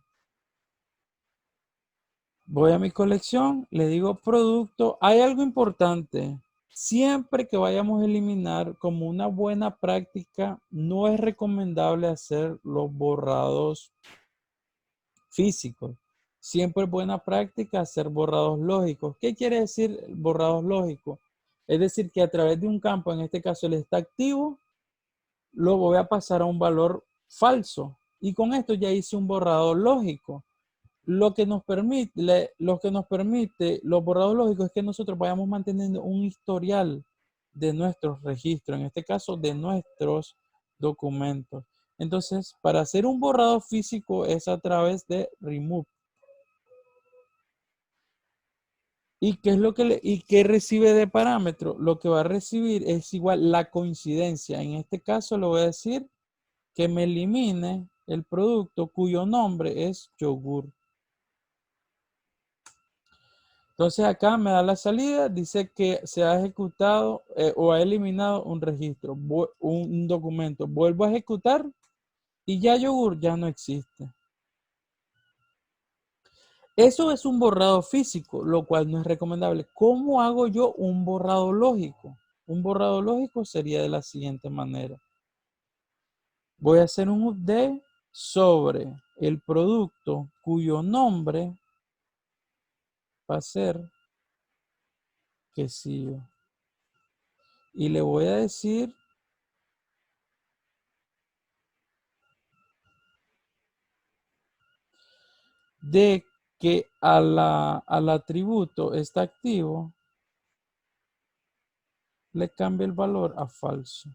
Voy a mi colección, le digo producto. Hay algo importante. Siempre que vayamos a eliminar, como una buena práctica, no es recomendable hacer los borrados físicos. Siempre es buena práctica hacer borrados lógicos. ¿Qué quiere decir borrados lógicos? Es decir, que a través de un campo, en este caso el está activo, lo voy a pasar a un valor falso. Y con esto ya hice un borrado lógico. Lo que nos permite los borrados lógicos es que nosotros vayamos manteniendo un historial de nuestros registros, en este caso de nuestros documentos. Entonces, para hacer un borrado físico es a través de remove. ¿Y qué es lo que y qué recibe de parámetro? Lo que va a recibir es igual la coincidencia. En este caso le voy a decir que me elimine el producto cuyo nombre es yogur. Entonces acá me da la salida, dice que se ha ejecutado o ha eliminado un registro, un documento. Vuelvo a ejecutar y ya yogur ya no existe. Eso es un borrado físico, lo cual no es recomendable. ¿Cómo hago yo un borrado lógico? Un borrado lógico sería de la siguiente manera. Voy a hacer un update sobre el producto cuyo nombre va a ser quesillo. Y le voy a decir de que al atributo está activo, le cambie el valor a falso.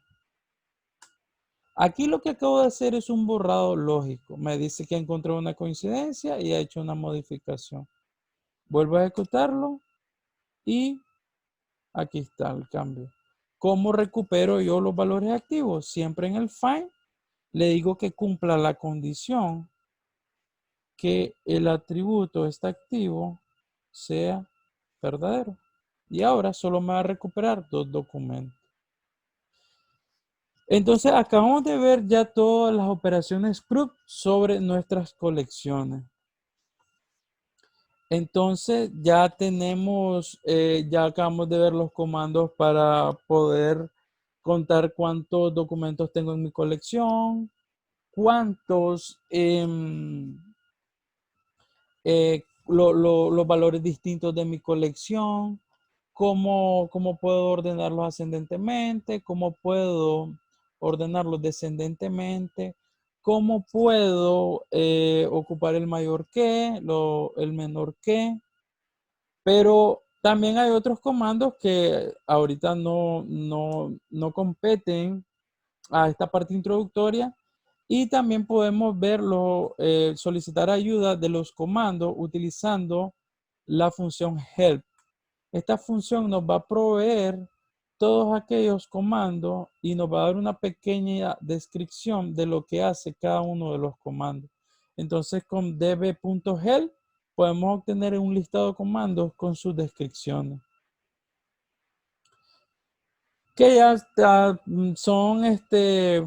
Aquí lo que acabo de hacer es un borrado lógico. Me dice que encontró una coincidencia y ha hecho una modificación. Vuelvo a ejecutarlo y aquí está el cambio. ¿Cómo recupero yo los valores activos? Siempre en el find le digo que cumpla la condición que el atributo está activo sea verdadero. Y ahora solo me va a recuperar 2 documentos. Entonces acabamos de ver ya todas las operaciones CRUD sobre nuestras colecciones. Entonces ya tenemos, ya acabamos de ver los comandos para poder contar cuántos documentos tengo en mi colección, cuántos los valores distintos de mi colección, cómo puedo ordenarlos ascendentemente, cómo puedo ordenarlos descendentemente, cómo puedo ocupar el mayor que, el menor que, pero también hay otros comandos que ahorita no competen a esta parte introductoria y también podemos verlo, solicitar ayuda de los comandos utilizando la función help. Esta función nos va a proveer todos aquellos comandos y nos va a dar una pequeña descripción de lo que hace cada uno de los comandos. Entonces con db.help podemos obtener un listado de comandos con sus descripciones. Que ya son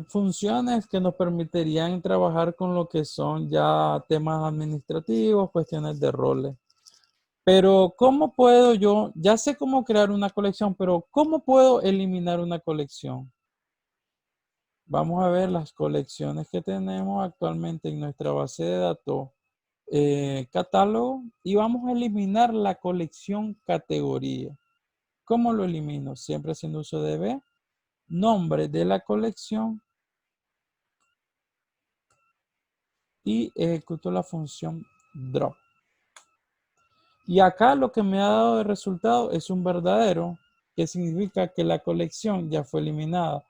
funciones que nos permitirían trabajar con lo que son ya temas administrativos, cuestiones de roles. Pero ¿cómo puedo yo? Ya sé cómo crear una colección, pero ¿cómo puedo eliminar una colección? Vamos a ver las colecciones que tenemos actualmente en nuestra base de datos catálogo y vamos a eliminar la colección categoría. ¿Cómo lo elimino? Siempre haciendo uso de B, nombre de la colección y ejecuto la función drop. Y acá lo que me ha dado de resultado es un verdadero, que significa que la colección ya fue eliminada.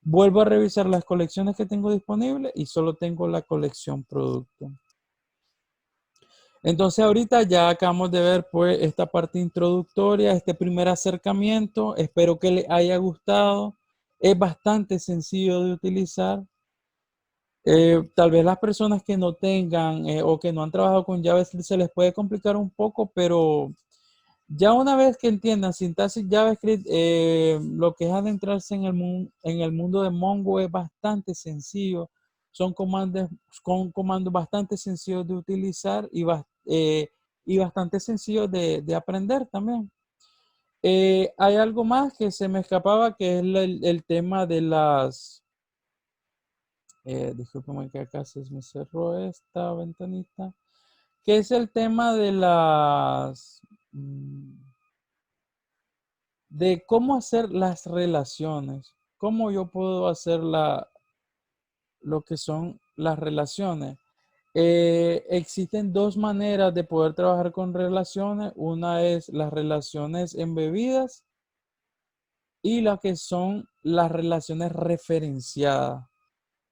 Vuelvo a revisar las colecciones que tengo disponibles y solo tengo la colección producto. Entonces ahorita ya acabamos de ver pues esta parte introductoria, este primer acercamiento. Espero que les haya gustado. Es bastante sencillo de utilizar. Tal vez las personas que no tengan o que no han trabajado con JavaScript se les puede complicar un poco, pero ya una vez que entiendan sintaxis JavaScript, lo que es adentrarse en el mundo de Mongo es bastante sencillo. Son comandos bastante sencillos de utilizar y bastante sencillos de aprender también. Hay algo más que se me escapaba, que es el tema de las... discúlpeme que acá se me cerró esta ventanita. Que es el tema de las... de cómo hacer las relaciones. Cómo yo puedo hacer lo que son las relaciones. Existen dos maneras de poder trabajar con relaciones. Una es las relaciones embebidas y la que son las relaciones referenciadas.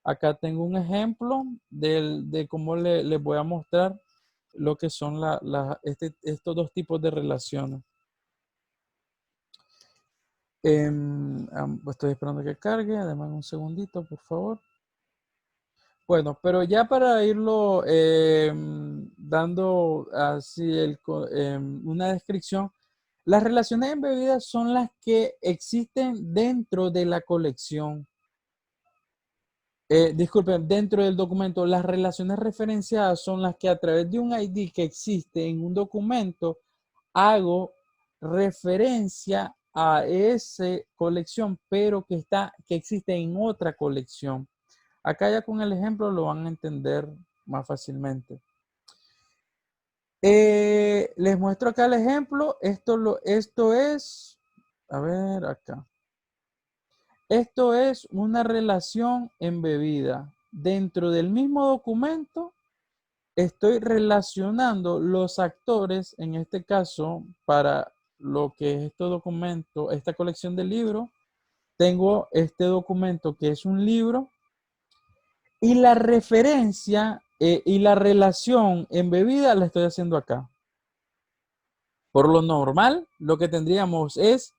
Acá tengo un ejemplo de cómo les voy a mostrar lo que son estos dos tipos de relaciones. Estoy esperando que cargue, además un segundito, por favor. Bueno, pero ya para irlo dando así una descripción, las relaciones embebidas son las que existen dentro de la colección. Disculpen, dentro del documento, las relaciones referenciadas son las que a través de un ID que existe en un documento, hago referencia a esa colección, pero que existe en otra colección. Acá ya con el ejemplo lo van a entender más fácilmente. Les muestro acá el ejemplo. Esto es, a ver acá. Esto es una relación embebida. Dentro del mismo documento estoy relacionando los actores, en este caso, para lo que es este documento, esta colección de libros. Tengo este documento que es un libro y la referencia y la relación embebida la estoy haciendo acá. Por lo normal, lo que tendríamos es,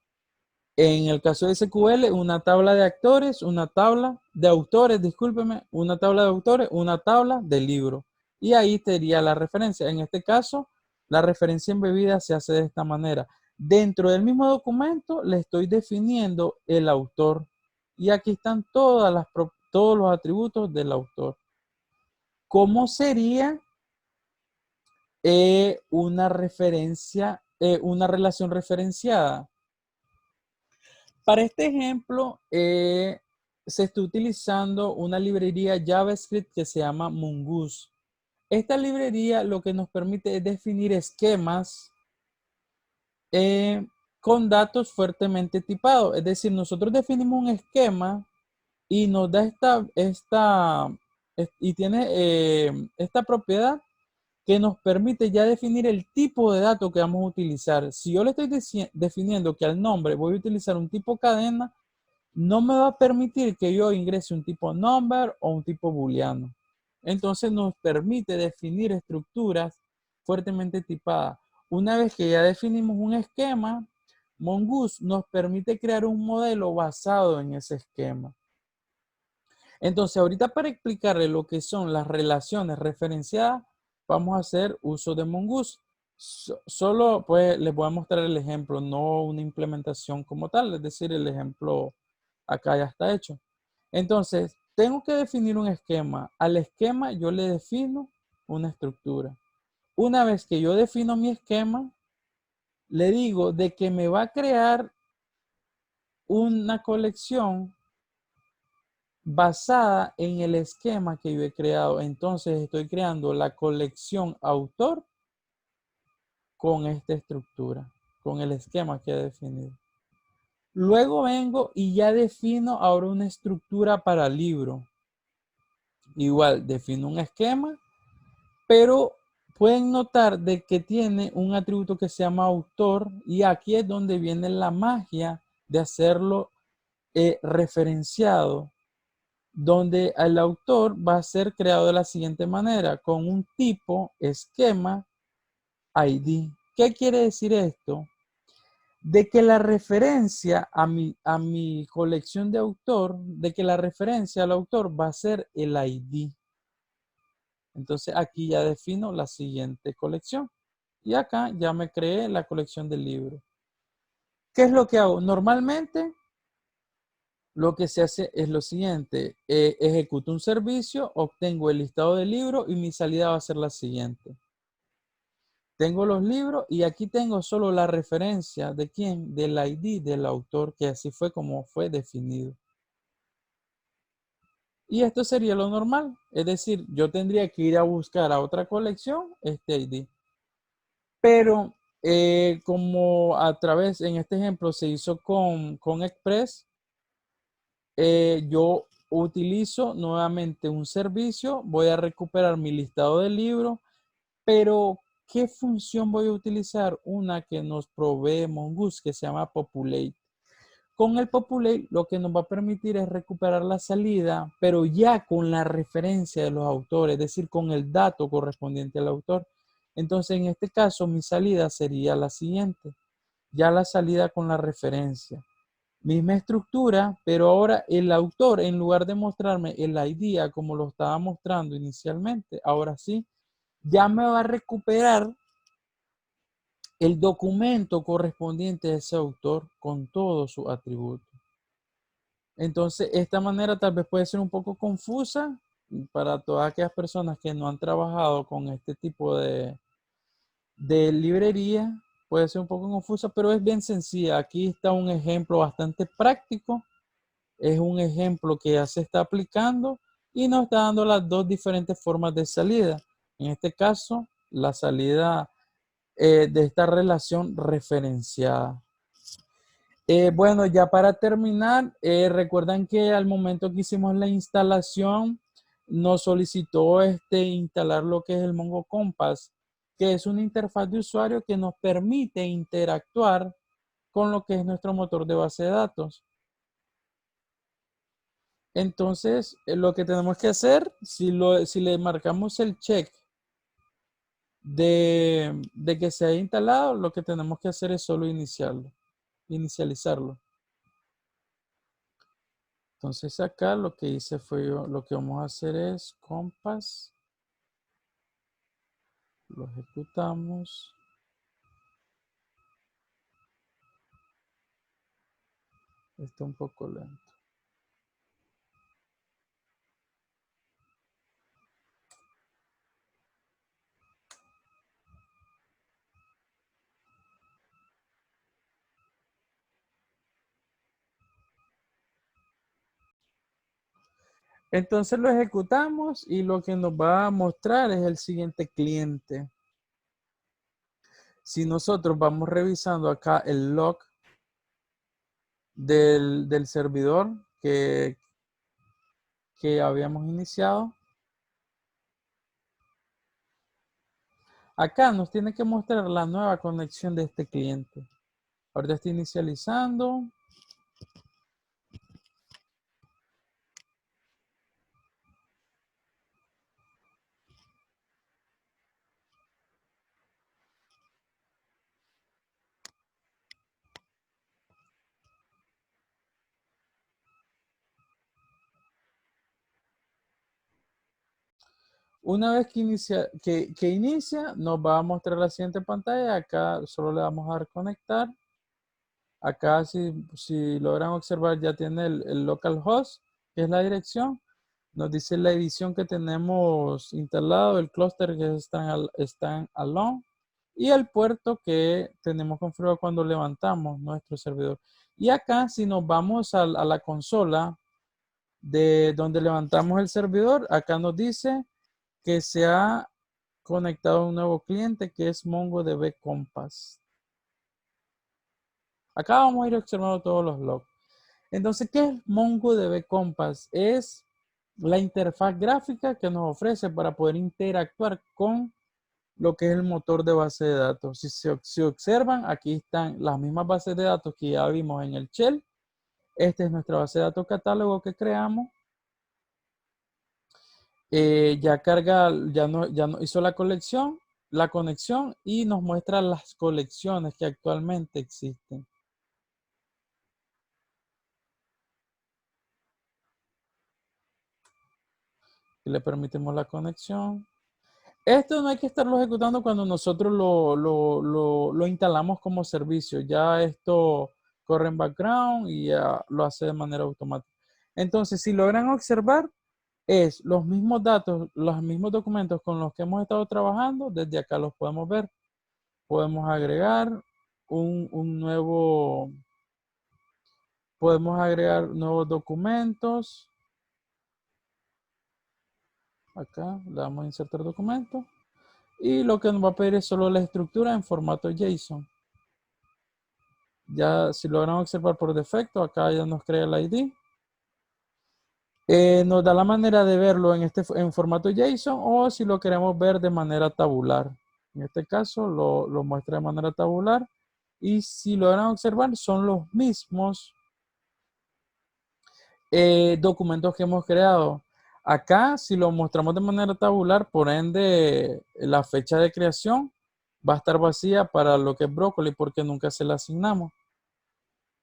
en el caso de SQL, una tabla de actores, una tabla de autores, discúlpeme, una tabla de autores, una tabla de libro. Y ahí sería la referencia. En este caso, la referencia embebida se hace de esta manera. Dentro del mismo documento le estoy definiendo el autor. Y aquí están todos los atributos del autor. ¿Cómo sería una referencia, una relación referenciada? Para este ejemplo, se está utilizando una librería JavaScript que se llama Mongoose. Esta librería lo que nos permite es definir esquemas con datos fuertemente tipados. Es decir, nosotros definimos un esquema y nos da y tiene esta propiedad que nos permite ya definir el tipo de dato que vamos a utilizar. Si yo le estoy definiendo que al nombre voy a utilizar un tipo cadena, no me va a permitir que yo ingrese un tipo number o un tipo booleano. Entonces nos permite definir estructuras fuertemente tipadas. Una vez que ya definimos un esquema, Mongoose nos permite crear un modelo basado en ese esquema. Entonces, ahorita para explicarle lo que son las relaciones referenciadas, vamos a hacer uso de Mongoose. Solo pues les voy a mostrar el ejemplo, no una implementación como tal, es decir, el ejemplo acá ya está hecho. Entonces, tengo que definir un esquema. Al esquema yo le defino una estructura. Una vez que yo defino mi esquema, le digo de que me va a crear una colección basada en el esquema que yo he creado. Entonces estoy creando la colección autor con esta estructura, con el esquema que he definido. Luego vengo y ya defino ahora una estructura para libro. Igual, defino un esquema, pero pueden notar de que tiene un atributo que se llama autor y aquí es donde viene la magia de hacerlo referenciado, donde el autor va a ser creado de la siguiente manera, con un tipo, esquema, ID. ¿Qué quiere decir esto? De que la referencia a mi colección de autor, de que la referencia al autor va a ser el ID. Entonces aquí ya defino la siguiente colección. Y acá ya me creé la colección del libro. ¿Qué es lo que hago? Normalmente lo que se hace es lo siguiente. Ejecuto un servicio, obtengo el listado de libros y mi salida va a ser la siguiente. Tengo los libros y aquí tengo solo la referencia de quién, del ID del autor, que así fue como fue definido. Y esto sería lo normal. Es decir, yo tendría que ir a buscar a otra colección este ID. Pero como a través, en este ejemplo, se hizo con Express, yo utilizo nuevamente un servicio, voy a recuperar mi listado de libros, pero ¿qué función voy a utilizar? Una que nos provee Mongoose, que se llama Populate. Con el Populate lo que nos va a permitir es recuperar la salida, pero ya con la referencia de los autores, es decir, con el dato correspondiente al autor. Entonces, en este caso, mi salida sería la siguiente. Ya la salida con la referencia. Misma estructura, pero ahora el autor, en lugar de mostrarme el ID como lo estaba mostrando inicialmente, ahora sí, ya me va a recuperar el documento correspondiente a ese autor con todos sus atributos. Entonces, esta manera tal vez puede ser un poco confusa para todas aquellas personas que no han trabajado con este tipo de librería. Puede ser un poco confusa, pero es bien sencilla. Aquí está un ejemplo bastante práctico. Es un ejemplo que ya se está aplicando y nos está dando las dos diferentes formas de salida. En este caso, la salida de esta relación referenciada. Bueno, ya para terminar, recuerdan que al momento que hicimos la instalación, nos solicitó instalar lo que es el Mongo Compass, que es una interfaz de usuario que nos permite interactuar con lo que es nuestro motor de base de datos. Entonces, lo que tenemos que hacer, si le marcamos el check de que se haya instalado, lo que tenemos que hacer es solo inicializarlo. Entonces acá lo que hice fue, lo que vamos a hacer es Compass, lo ejecutamos. Está un poco lento. Entonces lo ejecutamos y lo que nos va a mostrar es el siguiente cliente. Si nosotros vamos revisando acá el log del servidor que habíamos iniciado, acá nos tiene que mostrar la nueva conexión de este cliente. Ahorita está inicializando. Una vez que inicia, nos va a mostrar la siguiente pantalla. Acá solo le vamos a dar conectar. Acá, si logran observar, ya tiene el localhost, que es la dirección. Nos dice la edición que tenemos instalado, el clúster que es standalone y el puerto que tenemos configurado cuando levantamos nuestro servidor. Y acá, si nos vamos a la consola, de donde levantamos el servidor, acá nos dice que se ha conectado a un nuevo cliente que es MongoDB Compass. Acá vamos a ir observando todos los logs. Entonces, ¿qué es MongoDB Compass? Es la interfaz gráfica que nos ofrece para poder interactuar con lo que es el motor de base de datos. Si observan, aquí están las mismas bases de datos que ya vimos en el shell. Esta es nuestra base de datos catálogo que creamos. Ya carga, ya no hizo la conexión y nos muestra las colecciones que actualmente existen. Y le permitimos la conexión. Esto no hay que estarlo ejecutando cuando nosotros lo instalamos como servicio. Ya esto corre en background y ya lo hace de manera automática. Entonces, si logran observar, es los mismos datos, los mismos documentos con los que hemos estado trabajando. Desde acá los podemos ver. Podemos agregar podemos agregar nuevos documentos. Acá le damos a insertar documento. Y lo que nos va a pedir es solo la estructura en formato JSON. Ya si logran observar por defecto, acá ya nos crea el ID. Nos da la manera de verlo en formato JSON o si lo queremos ver de manera tabular. En este caso lo muestra de manera tabular. Y si logran observar, son los mismos documentos que hemos creado. Acá, si lo mostramos de manera tabular, por ende, la fecha de creación va a estar vacía para lo que es brócoli porque nunca se la asignamos.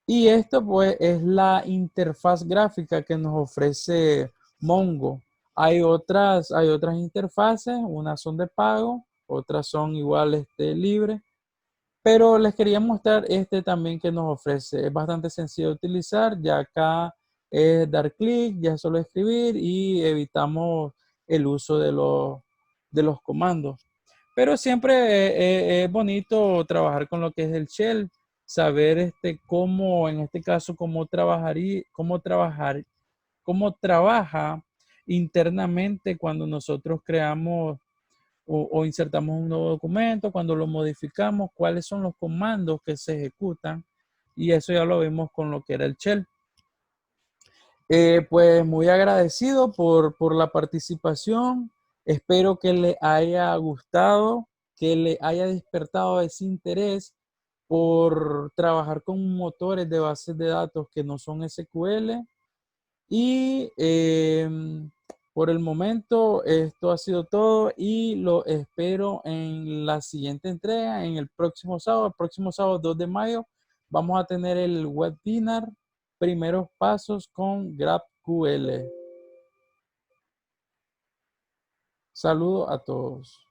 Y esto pues es la interfaz gráfica que nos ofrece Mongo. Hay otras interfaces, unas son de pago, otras son iguales libres. Pero les quería mostrar este también que nos ofrece. Es bastante sencillo de utilizar. Ya acá es dar clic, ya es solo escribir y evitamos el uso de los comandos. Pero siempre es bonito trabajar con lo que es el shell, saber cómo, en este caso, cómo trabaja internamente cuando nosotros creamos o insertamos un nuevo documento, cuando lo modificamos, cuáles son los comandos que se ejecutan. Y eso ya lo vimos con lo que era el shell. Pues muy agradecido por la participación. Espero que le haya gustado, que le haya despertado ese interés por trabajar con motores de bases de datos que no son SQL. Y por el momento esto ha sido todo y lo espero en la siguiente entrega, en el próximo sábado 2 de mayo, vamos a tener el webinar Primeros Pasos con GraphQL. Saludos a todos.